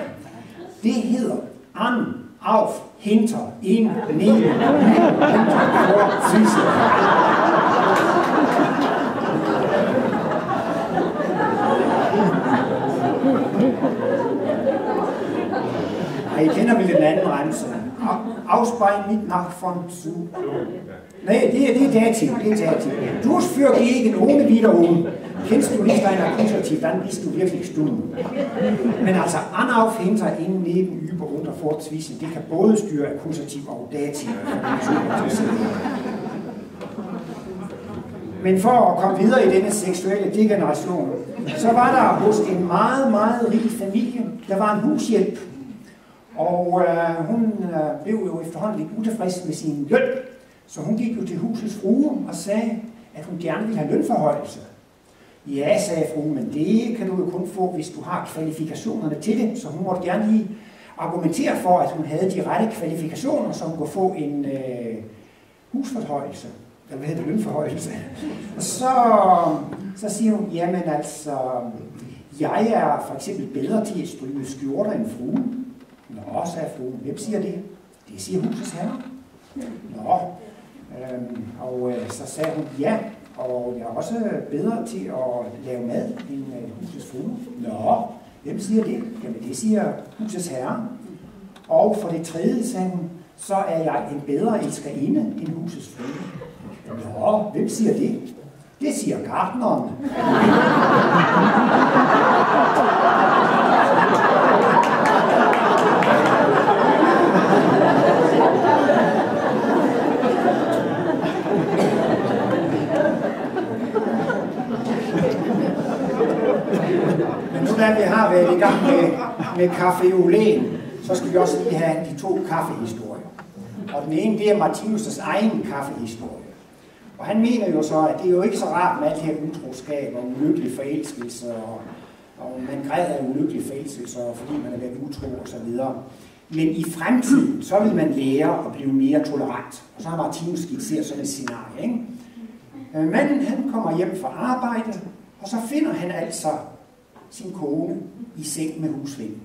det hedder an, auf, hinter, in, neben, hinter, vor, zwischen. I kender vel den anden remse. Ausbein mit nach von zu. Nej, det er dativ, Du für gegen, ohne wiederum. Kennst du nicht dein Akkusativ, dann bist du wirklich stumm. Men altså, an, auf, hinter, inden, neben, über, unter, vor, zwischen, det kan både styre akkusativ og dativ. Men for at komme videre i denne seksuelle degeneration, så var der hos en meget, meget rig familie, der var en hushjælp. Og hun blev jo efterhånden lidt utilfreds med sin løn, så hun gik jo til husets frue og sagde, at hun gerne ville have lønforhøjelse. Ja, sagde fruen, men det kan du jo kun få, hvis du har kvalifikationerne til det, så hun måtte gerne lige argumentere for, at hun havde de rette kvalifikationer, så hun kunne få en husforhøjelse. hvad hedder det, lønforhøjelse. Og så siger hun, jamen altså, jeg er for eksempel bedre til at stryge skjorter end fruen. Nå, sagde fruen. Hvem siger det? Det siger husets herre. Nå, og så sagde hun, ja, og jeg er også bedre til at lave mad end husets frue. Nå, hvem siger det? Jamen det siger husets herre. Og for det tredje, sagde hun, så er jeg en bedre elskerinde end husets frue. Nå, hvem siger det? Det siger gartneren. Men nu da vi har været i gang med kaffeolen, så skal vi også lige have de to kaffehistorier. Og den ene, det er Martinus' egen kaffehistorie. Og han mener jo så, at det er jo ikke så rart med alt her utroskab og ulykkelig forelskelse, og man græder af ulykkelig forelskelse, fordi man er været utro og så videre. Men i fremtiden, så vil man lære at blive mere tolerant. Og så har Martinus skitseret sådan et scenarie, ikke? Manden, han kommer hjem fra arbejde, og så finder han altså sin kone i seng med husvinden.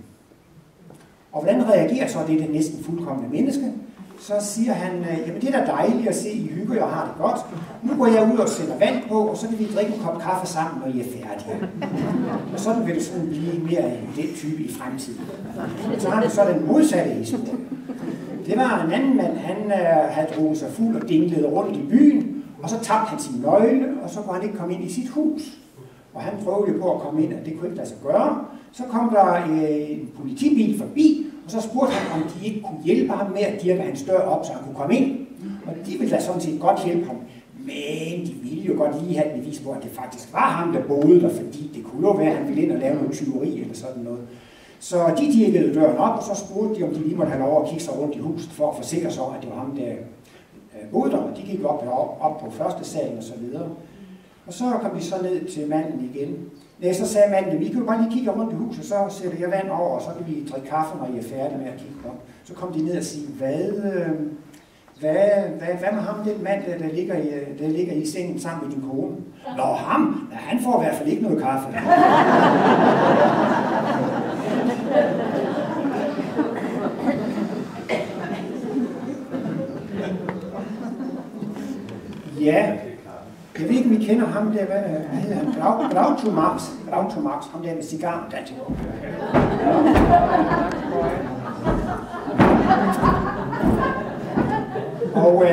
Og hvordan reagerer så det næsten fuldkomne menneske? Så siger han, jamen det er da dejligt at se, I hygger jer og har det godt. Nu går jeg ud og sætter vand på, og så kan vi drikke en kop kaffe sammen, når I er færdige. Og sådan vil det sådan blive mere i den type i fremtiden. Så har vi så den modsatte historie. Det var en anden mand, han havde drukket sig fuld og dinglede rundt i byen, og så tabte han sin nøgle, og så kunne han ikke komme ind i sit hus. Og han prøvede på at komme ind, og det kunne ikke lade sig gøre. Så kom der en politibil forbi, og så spurgte han, om de ikke kunne hjælpe ham med at dirke hans dør op, så han kunne komme ind. Og de ville da sådan set godt hjælpe ham. Men de ville jo godt lige have et bevis på, at det faktisk var ham, der boede der, fordi det kunne jo være, at han ville ind og lave noget tyveri eller sådan noget. Så de dirkede døren op, og så spurgte de, om de lige måtte have lov at kigge sig rundt i huset, for at forsikre sig om, at det var ham, der boede der. Og de gik op på første salen og så videre. Og så kom de så ned til manden igen. Nej, så sagde manden, vi kan jo bare lige kigge rundt i huset, så sætter jeg vand over, og så kan vi drikke kaffe, når I er færdige med at kigge op. Så kom de ned og sige, hvad med ham, den mand, der ligger i sengen sammen med din kone? Nå, ham? Ja, han får i hvert fald ikke noget kaffe. Ja. Jeg ved ikke, om I kender ham der, hvad hedder han? Groucho-Marx, ham der med cigar. Og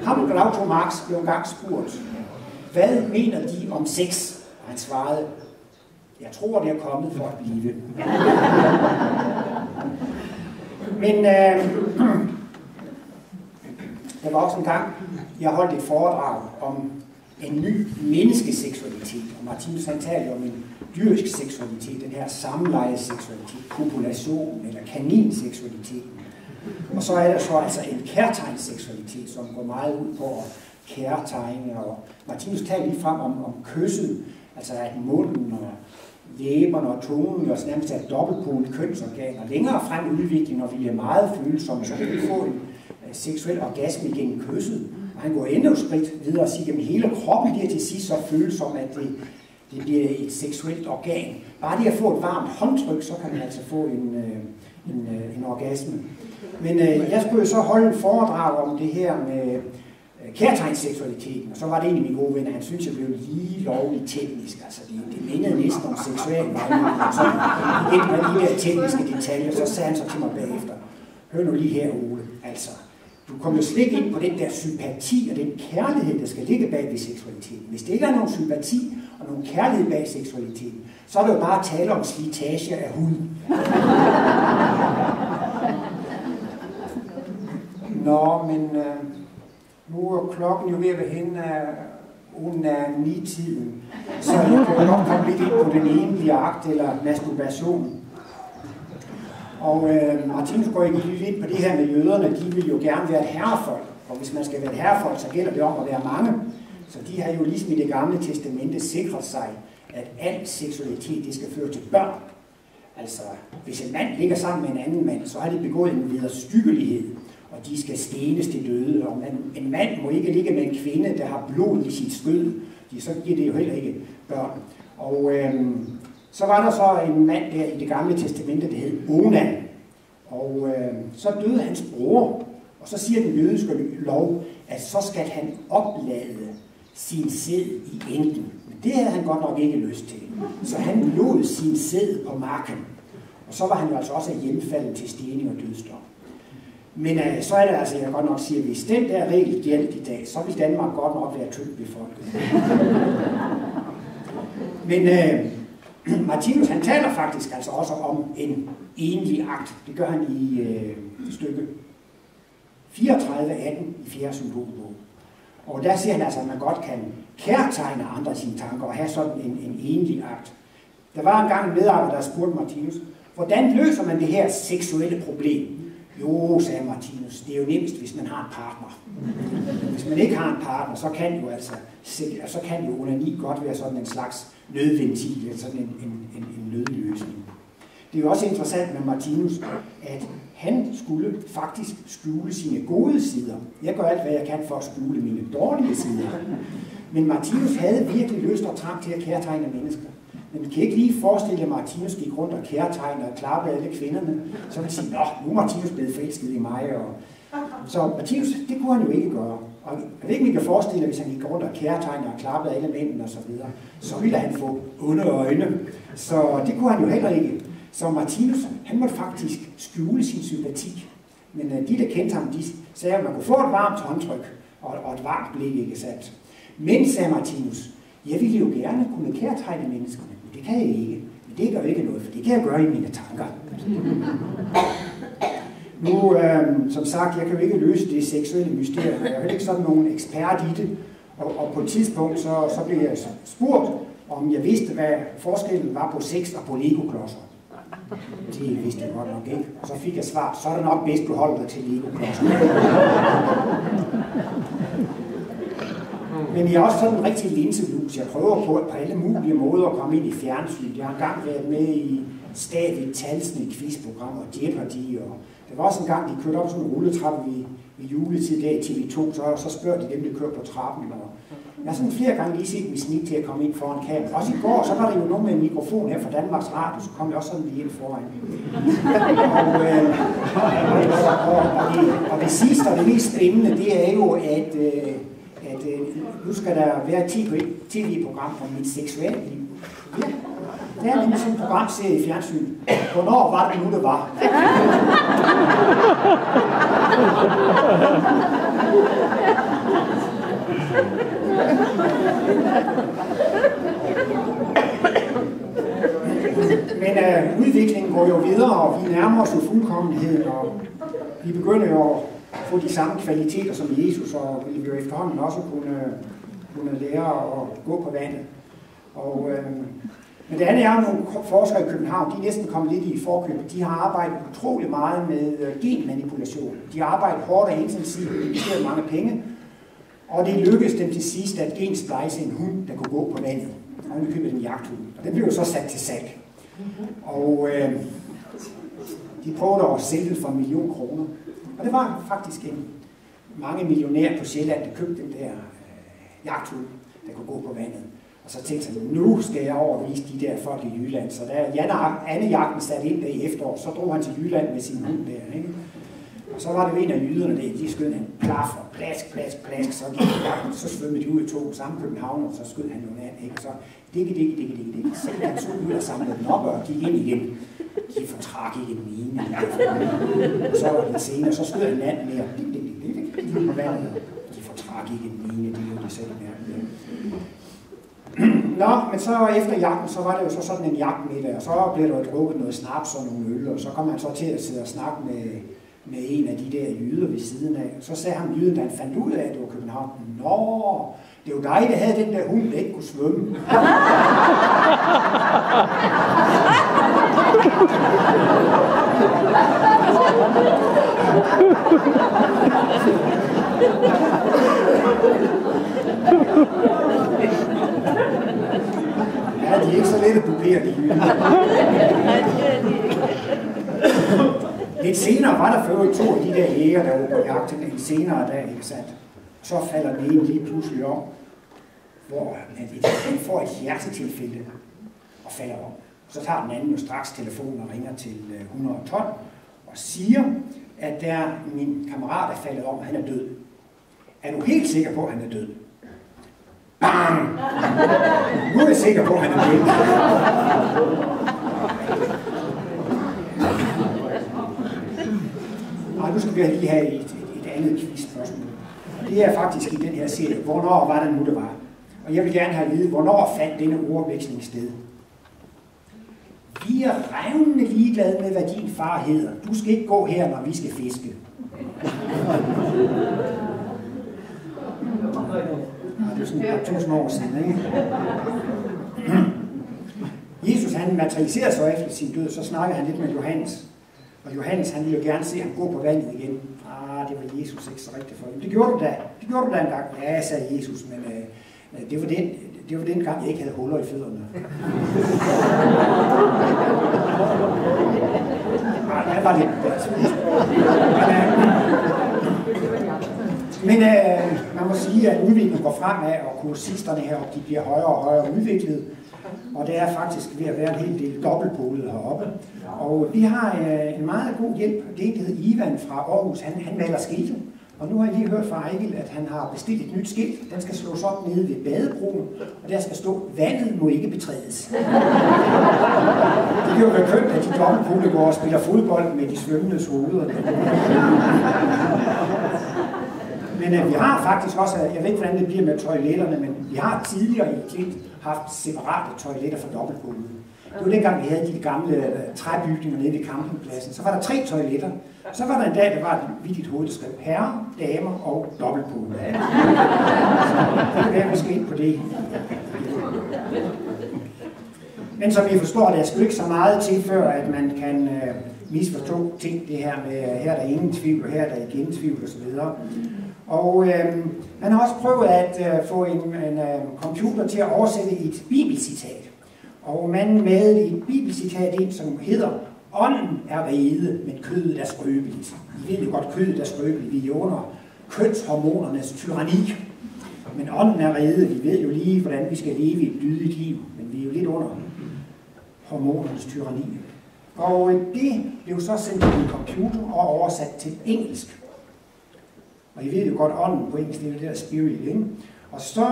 ham Groucho-Marx blev engang spurgt, hvad mener de om sex? Og han svarede, jeg tror, det er kommet for at blive. Men der var også en gang, jeg holdt et foredrag om en ny menneskeseksualitet, og Martinus han taler om en dyrisk seksualitet, den her samlejeseksualitet, population eller kaninseksualitet. Og så er der så altså en kærtegnsseksualitet, som går meget ud på at kærtegne, og Martinus taler lige frem om kysset, altså at munden og læberne og tungen også nærmest er dobbeltpolet kønsorganer. Længere frem i udviklingen, når vi er meget følsomme, så kan vi få en seksuel orgasme igennem kysset. Og han går endnu et skridt videre og siger, at hele kroppen bliver til sidst så følsom, at det bliver et seksuelt organ. Bare det at få et varmt håndtryk, så kan man altså få en orgasme. Men jeg skulle jo så holde en foredrag om det her med kærtegnsseksualiteten, og så var det en af mine gode venner, han synes, jeg blev lige lovligt teknisk. Altså det mindede næsten om seksualvejledning, og så igen med de der tekniske detaljer, så sagde han så til mig bagefter, hør nu lige her, Ole, altså, du kommer jo slet ikke ind på den der sympati og den kærlighed, der skal ligge bag ved seksualiteten. Hvis det ikke er nogen sympati og nogen kærlighed bag seksualiteten, så er det jo bare at tale om slitage af huden. Nå, men nu er klokken jo ved at være henne af under 9-tiden, så jeg kan jo nok komme lidt ind på den egentlige akt eller masturbation. Og Martinus går ikke lidt ind på det her med jøderne, de vil jo gerne være et herrefolk, og hvis man skal være et herrefolk, så gælder det om at være mange. Så de har jo ligesom i Det Gamle Testamente sikret sig, at al seksualitet, det skal føre til børn. Altså, hvis en mand ligger sammen med en anden mand, så har de begået en vederstyggelighed. og de skal stenes til døde, og en mand må ikke ligge med en kvinde, der har blod i sit skød, så giver det jo heller ikke børn. Og så var der så en mand der i det gamle testamente, der hed Onan, og så døde hans bror, og så siger den jødiske lov, at så skal han oplade sin sæd i enken. Men det havde han godt nok ikke lyst til. Så han lod sin sæd på marken. Og så var han jo altså også hjemfaldet til stening og dødsdom. Men så er det altså, jeg godt nok siger, at hvis den der regel gjaldt i dag, så vil Danmark godt nok være tyndt befolket. Men Martinus, han taler faktisk altså også om en enlig akt. Det gør han i stykke 34.18 i 4. symbolbog. Og der siger han altså, at man godt kan kærtegne andre sine tanker og have sådan en enlig akt. Der var engang en medarbejder, der spurgte Martinus, hvordan løser man det her seksuelle problem? Jo, sagde Martinus, det er jo nemmest, hvis man har en partner. Hvis man ikke har en partner, så kan jo onani godt være sådan en slags nødventil, eller sådan en nødløsning. Det er jo også interessant med Martinus, at han skulle faktisk skjule sine gode sider. Jeg gør alt, hvad jeg kan for at skjule mine dårlige sider. Men Martinus havde virkelig lyst og trang til at kærtegne mennesker. Men vi kan ikke lige forestille, at Martinus gik rundt og kærtegnede og klappede alle kvinderne. Så vil sige, nå, nu er Martinus blevet forelsket i mig. Så Martinus, det kunne han jo ikke gøre. Og jeg ved ikke, om I kan forestille, at hvis han gik rundt og kærtegnede og klappede alle mændene osv., så ville han få onde øjne. Så det kunne han jo heller ikke. Så Martinus, han måtte faktisk skjule sin sympati. Men de, der kendte ham, de sagde, at man kunne få et varmt håndtryk og et varmt blik, ikke sandt? Men, sagde Martinus, jeg ville jo gerne kunne kærtegne menneskerne, men det kan jeg ikke. Men det gør ikke noget, for det kan jeg gøre i mine tanker. Nu, som sagt, jeg kan jo ikke løse det seksuelle mysterium. Jeg er jo ikke sådan nogen ekspert i det. Og på et tidspunkt, så blev jeg spurgt, om jeg vidste, hvad forskellen var på sex og på Lego-klodser. Det vidste jeg godt nok ikke. Og så fik jeg svar, så er det nok bedst, du holder dig til Lego-klodser. Men jeg er også sådan en rigtig linselus. Jeg prøver på alle mulige måder at komme ind i fjernsyn. Jeg har engang været med i stadigt talsende quizprogram og Jeopardy. Og der var også en gang, de kørte op sådan en rulletrappe ved juletid der i TV2, så spørger de dem, der kører på trappen. Og jeg har sådan flere gange lige set mig snit til at komme ind foran kamera. Også i går, så var der jo nogen med en mikrofon her fra Danmarks Radio, så kom jeg også sådan lige ind foran. Og det sidste og det mest spændende, det er jo, at nu skal der være et tv-program om mit seksualliv. Ja, det er nemlig sådan en programserie i fjernsyn. Hvornår var det nu, det var? Men udviklingen går jo videre, og vi nærmer os jo fuldkommenheden, og vi begynder jo at få de samme kvaliteter som Jesus, og vi vil jo efterhånden også kunne lære at gå på vandet. Men det andet er, nogle forskere i København, de er næsten kommet lidt i forkøbet. De har arbejdet utrolig meget med genmanipulation. De har arbejdet hårdt og intensivt, investeret mange penge, og det lykkedes dem til sidst at gensplejse en hund, der kunne gå på vandet. Og de købte en jagthund, og den blev jo så sat til salg. Og de prøvede at sælge den for 1 million kroner. Og det var faktisk mange millionærer på Sjælland, der købte den der jagthund, der kunne gå på vandet. Og så tænkte jeg, nu skal jeg overvise de der folk i Jylland. Så da Anne-jagten satte ind der i efterår, så drog han til Jylland med sin hund der. Ikke? Og så var det en af jyderne der, de skød han plaf og plask, så gik jagten, så svømmede de ud i to samme København, og så skød han jo ned, ikke? Og så dikke. Så han så ud og samlede den op og gik ind igen. De fortrak ikke den ene. Og så var det senere, så skød han land mere. På vandet. De fortrak ikke den ene, det er jo det selv mærke. Nå, men så efter jagten, så var det jo så sådan en jagtmiddag, og så blev der jo drukket noget snaps og nogle øl, og så kom han så til at sidde og snakke med en af de der jyder ved siden af. Så sagde han jyden, da han fandt ud af, at det var København, nå, det var dig, der havde den der hund, der ikke kunne svømme. Ja, de er ikke så lette buklere, de jyder. Lidt senere var der for 2 2 af de der jæger, der var på jagt en senere dag, ikke sandt? Så falder den ene lige pludselig om, hvor den får et hjertetilfælde og falder om. Så tager den anden jo straks telefonen og ringer til 112 og siger, at der min kammerat er faldet om, og han er død. Er du helt sikker på, at han er død? Bang! Nu er jeg sikker på, at han er død. Nej, nu skal vi lige have et andet quiz-spørgsmål. Det er faktisk i den her serie. Hvornår var det nu, det var? Og jeg vil gerne have at vide, hvornår fandt denne ordveksling sted? Vi er revnende ligeglade med, hvad din far hedder. Du skal ikke gå her, når vi skal fiske. Det er sådan 1000 år siden, ikke? Jesus, han materialiserede sig efter sin død, så snakkede han lidt med Johannes. Og Johannes, han ville jo gerne se ham gå på vandet igen. Det var Jesus ikke så rigtigt for dem. Det gjorde du da. Det gjorde du da engang. Ja, sagde Jesus, men det var den gang, jeg ikke havde huller i fødderne. Det var lidt men man må sige, at udviklingen går fremad, og kursisterne heroppe, de bliver højere og højere udviklet. Og det er faktisk ved at være en hel del dobbeltpolet heroppe. Og vi har en meget god hjælp. Det er en, der hedder Ivan fra Aarhus. Han maler skilte. Og nu har jeg lige hørt fra Ejgil, at han har bestilt et nyt skilt. Den skal slås op nede ved badebroen, og der skal stå, vandet må ikke betrædes. Det kan jo være kønt, at de dobbeltpolet går og spiller fodbold med de svømmendes hoveder. Men vi har faktisk også, jeg ved ikke, hvordan det bliver med toiletterne, men vi har tidligere i Klint haft separate toiletter for dobbeltpolet. Det var dengang, vi havde de gamle træbygninger nede ved campingpladsen. Så var der 3 toiletter. Så var der en dag, der var et vidt hoved, der skrev herre, damer og dobbeltpolet. Så kan være, vi skal ind på det. Men som I forstår, der skal ikke så meget til, før at man kan misforstå ting. Det her med, her er der ingen tvivl, og her er der igen tvivl osv. Og man har også prøvet at få en computer til at oversætte et bibelcitat. Og man med et bibelcitat ind, som hedder, ånden er rede, men kødet er skrøbeligt. I ved jo godt, kødet er skrøbeligt. Vi er under kønshormonernes tyranni. Men ånden er rede. Vi ved jo lige, hvordan vi skal leve et lydigt liv. Men vi er jo lidt under hormonernes tyranni. Og det blev så sendt til en computer og oversat til engelsk. Og I ved jo godt, ånden på engelsk, det er det der spirit, ikke? Og så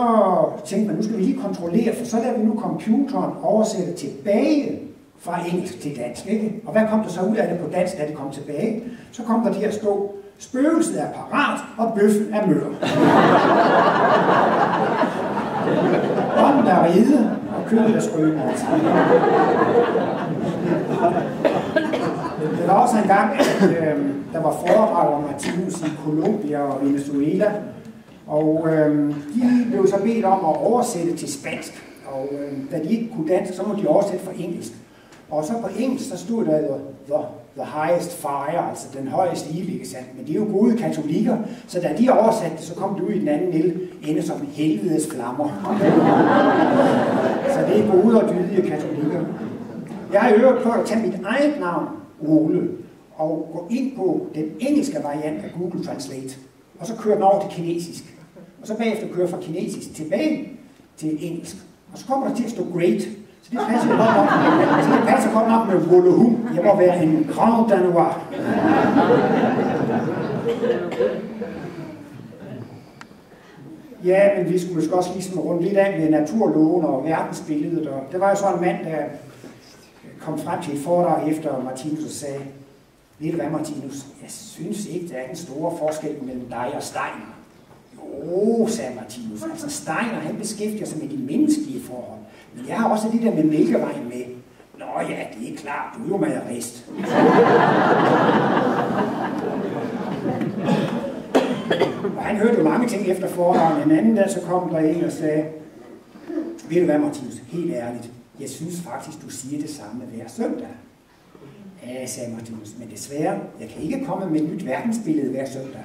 tænkte man, nu skal vi lige kontrollere, for så lader vi nu computeren oversætte tilbage fra engelsk til dansk, ikke? Og hvad kom der så ud af det på dansk, da det kom tilbage? Så kom der til at stå, spøgelset er parat, og bøffen er mør. Ånden er ride, og kødet er skrøbeligt. Det var også en gang, at der var foredrag om Martinus i Colombia og Venezuela, og de blev så bedt om at oversætte til spansk, og da de ikke kunne dansk, så må de oversætte fra engelsk. Og så på engelsk, så stod der the highest fire, altså den højeste ild, ikke sandt? Men de er jo gode katolikker, så da de oversatte det, så kom det ud i den anden ende som helvedes flammer. Så det er gode og dydige katolikker. Jeg har øvet på at tage mit eget navn, Ole, og gå ind på den engelske variant af Google Translate, og så køre den over til kinesisk. Og så bagefter køre fra kinesisk tilbage til engelsk. Og så kommer der til at stå great. Så det passer godt nok. Så det passer godt nok med Wolohum. Jeg må være en Grand Danois. Ja, men vi skulle måske også lige rundt lidt af med naturloven og verdensbilledet. Og det var jo så en mand, der kom frem til et foredrag efter Martinus og sagde, ved du hvad, Martinus, jeg synes ikke, der er en stor forskel mellem dig og Steiner. Jo, sagde Martinus, altså Steiner, han beskæftiger sig med de menneskelige forhold. Men jeg har også det der med Mælkevejen med. Nå ja, det er klart, du er jo maderist. Og han hørte jo mange ting efter foredraget. En anden dag så kom der en og sagde, ved du hvad, Martinus, helt ærligt, jeg synes faktisk, du siger det samme hver søndag. Ja, sagde Martinus, men desværre, jeg kan ikke komme med et nyt verdensbillede hver søndag.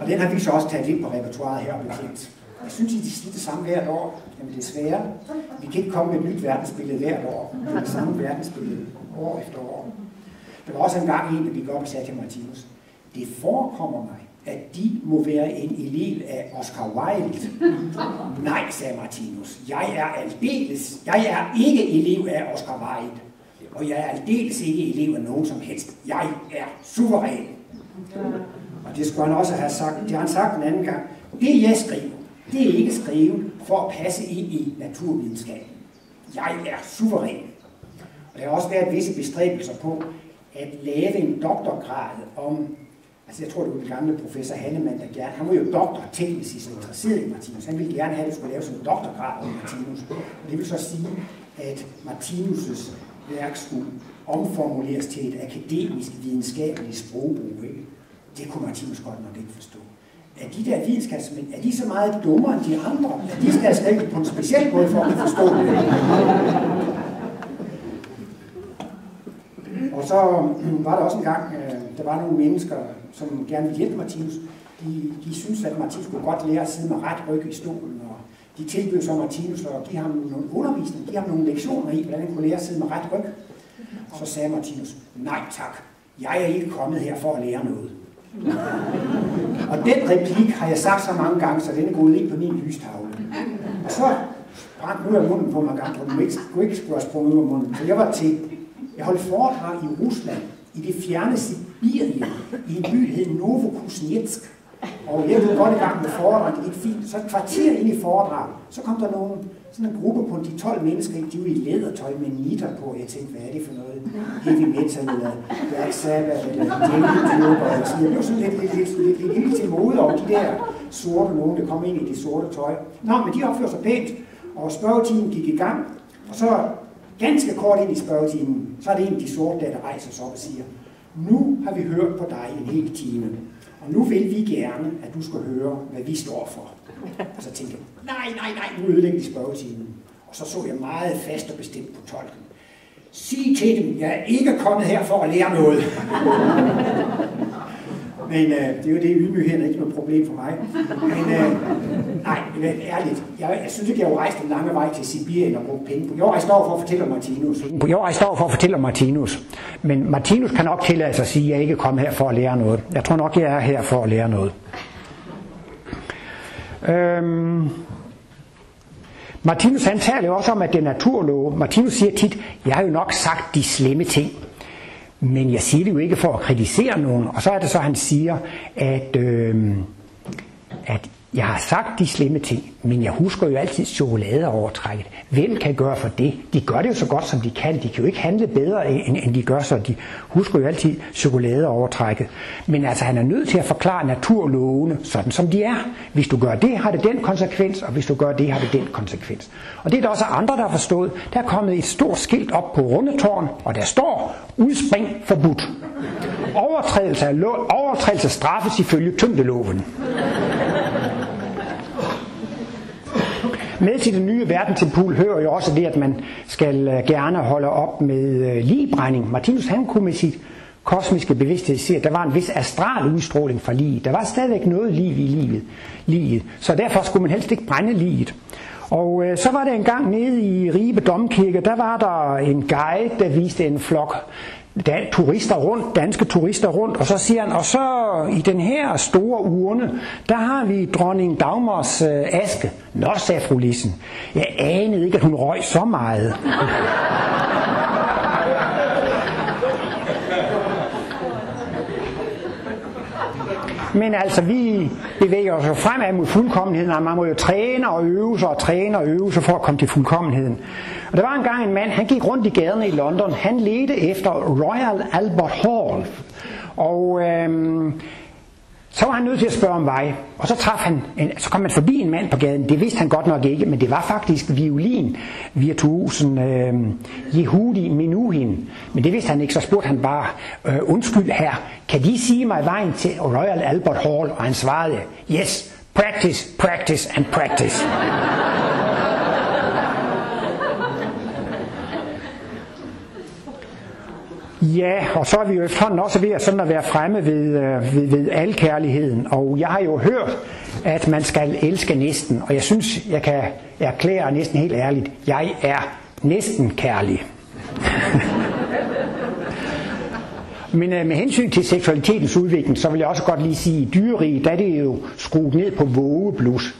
Og den har vi så også taget lidt på repertoiret her og bekendt. Jeg synes, I siger det samme hvert år. Jamen desværre, vi kan ikke komme med et nyt verdensbillede hvert år. Det er det samme verdensbillede, år efter år. Der var også en gang en, der gik op og sagde til Martinus, det forekommer mig, at de må være en elev af Oscar Wilde. Nej, sagde Martinus, jeg er ikke elev af Oscar Wilde, og jeg er aldeles ikke elev af nogen som helst. Jeg er suveræn. Og det skulle han også have sagt, det har han sagt en anden gang. Det jeg skriver, det er ikke skrevet for at passe ind i naturvidenskaben. Jeg er suveræn. Og der har også været visse bestræbelser på at lave en doktorgrad om, altså jeg tror det var den gamle professor Hannemann, der gerne, han var jo doktor teknisk interesseret i Martinus, han ville gerne have, at det skulle laves en doktorgrad om Martinus. Og det vil så sige, at Martinus' værk skulle omformuleres til et akademisk videnskabeligt sprogbrug, ikke? Det kunne Martinus godt nok ikke forstå. Er de der videnskabsmænd, er de så meget dummere end de andre? At de skal have skrevet på en speciel måde for at forstå det? Og så var der også en gang, der var nogle mennesker, som gerne ville hjælpe Martinus. De syntes, at Martinus kunne godt lære at sidde med ret ryg i stolen, og de tilbød så Martinus at give ham nogle undervisning, give ham nogle lektioner i, hvordan han kunne lære at sidde med ret ryg. Så sagde Martinus, nej tak, jeg er ikke kommet her for at lære noget. Og den replik har jeg sagt så mange gange, så den er gået ind på min lystavle. Og så sprang ud af munden på mig gang, og du kunne ikke skulle have sprunget ud af munden. Så jeg holdt foredrag i Rusland, i det fjerne Sibirien, i en by, der hed Novokuznetsk. Og jeg var godt i gang med foredrag, det gik fint. Så et kvarter ind i foredrag, så kom der sådan en gruppe på de 12 mennesker, de var i lædertøj med nitter på. Jeg tænkte, hvad er det for noget? Heavy metal, eller Black Sabbath, eller Jellytube, jeg blev sådan lidt til mode over de der sorte nogen, der kom ind i det sorte tøj. Nå, men de opførte sig pænt, og spørgetimen gik i gang, og så ganske kort ind i spørgetimen, så er det en af de sorte, der rejser sig op og siger, nu har vi hørt på dig en hel time, og nu vil vi gerne, at du skal høre, hvad vi står for. Og så tænkte jeg, nej, nu ødelægger de spørgetimen. Og så så jeg meget fast og bestemt på tolken. Sig til dem, jeg er ikke kommet her for at lære noget. Men det er jo det, ydmygheden er ikke noget problem for mig. Men ærligt, jeg synes ikke, jeg har rejst en lange vej til Sibirien og brugt penge på. Jeg rejste over for at fortælle om Martinus. Men Martinus kan nok tillade sig at sige, at jeg ikke er kommet her for at lære noget. Jeg tror nok, jeg er her for at lære noget. Martinus han taler jo også om, at det er naturlove. Martinus siger tit, jeg har jo nok sagt de slemme ting. Men jeg siger det jo ikke for at kritisere nogen. Og så er det så, han siger, at jeg har sagt de slemme ting, men jeg husker jo altid chokoladeovertrækket. Hvem kan gøre for det? De gør det jo så godt, som de kan. De kan jo ikke handle bedre, end de gør, så de husker jo altid chokoladeovertrækket. Men altså, han er nødt til at forklare naturlovene, sådan som de er. Hvis du gør det, har det den konsekvens, og hvis du gør det, har det den konsekvens. Og det er der også andre, der har forstået. Der er kommet et stort skilt op på Rundetårn, og der står, udspring forbudt. Overtrædelse straffes ifølge tyngdeloven. Med til den nye verdentempel hører jo også det, at man skal gerne holde op med ligbrænding. Martinus han kunne med sit kosmiske bevidsthed se, at der var en vis astral udstråling fra liget. Der var stadigvæk noget liv i liget, så derfor skulle man helst ikke brænde liget. Og så var der en gang nede i Ribe Domkirke, der var der en guide, der viste en flok danske turister rundt, og så siger han, og så i den her store urne, der har vi dronning Dagmars aske. Nå, sagde fru Lissen, jeg anede ikke, at hun røg så meget. Men altså, vi bevæger os jo fremad mod fuldkommenheden, og man må jo træne og øve sig for at komme til fuldkommenheden. Og der var engang en mand, han gik rundt i gaderne i London, han ledte efter Royal Albert Hall, og så var han nødt til at spørge om vej, og så kom man forbi en mand på gaden. Det vidste han godt nok ikke, men det var faktisk violinvirtuosen Yehudi Menuhin. Men det vidste han ikke, så spurgte han bare, undskyld her, kan de sige mig vejen til Royal Albert Hall? Og han svarede, yes, practice, practice and practice. Ja, og så er vi jo efterhånden også ved at være fremme ved alkærligheden. Og jeg har jo hørt, at man skal elske næsten. Og jeg synes, jeg kan erklære næsten helt ærligt, jeg er næsten kærlig. Men med hensyn til seksualitetens udvikling, så vil jeg også godt lige sige, at i dyreriget, der er det jo skruet ned på vågeblus.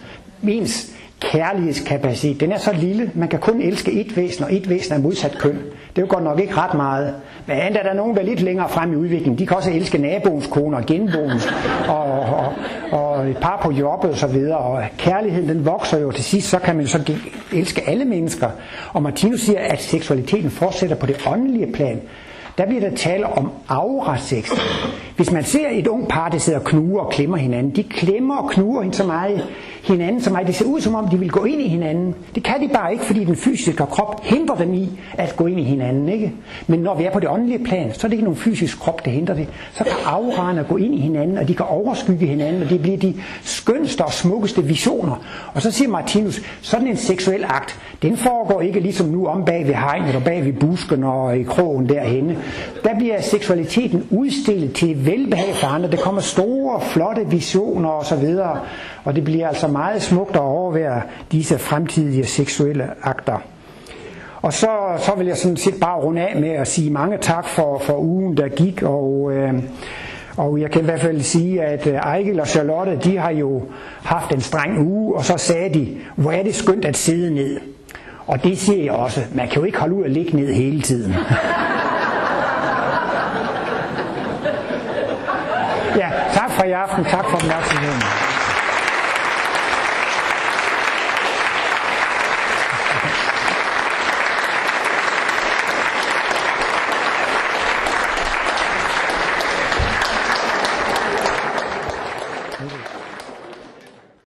Ens kærlighedskapacitet, den er så lille, man kan kun elske et væsen, og et væsen er modsat køn. Det er jo godt nok ikke ret meget. Men er der nogen, der er lidt længere frem i udviklingen, de kan også elske naboens kone og genboens, og et par på jobbet og så videre. Og kærligheden, den vokser jo til sidst, så kan man så elske alle mennesker. Og Martinus siger, at seksualiteten fortsætter på det åndelige plan. Der bliver der tale om aurasex. Hvis man ser et ung par, der sidder og knuger og klemmer hinanden, de klemmer og knuger hinanden så meget, det ser ud som om, de vil gå ind i hinanden. Det kan de bare ikke, fordi den fysiske krop hindrer dem i at gå ind i hinanden, ikke? Men når vi er på det åndelige plan, så er det ikke nogen fysisk krop, der hindrer det. Så kan auraerne gå ind i hinanden, og de kan overskygge hinanden, og det bliver de skønste og smukkeste visioner. Og så siger Martinus, sådan en seksuel akt, den foregår ikke ligesom nu om bag ved hegnet og bag ved busken og i krogen derhenne. Der bliver seksualiteten udstillet til velbehag for andre. Der kommer store, flotte visioner osv. Og det bliver altså meget smukt at overvære disse fremtidige seksuelle akter. Og så vil jeg sådan set bare runde af med at sige mange tak for ugen, der gik. Og jeg kan i hvert fald sige, at Ejgil og Charlotte, de har jo haft en streng uge, og så sagde de, hvor er det skønt at sidde ned. Og det siger jeg også. Man kan jo ikke holde ud at ligge ned hele tiden. Ja, tak for i aften. Tak for opmærksomheden.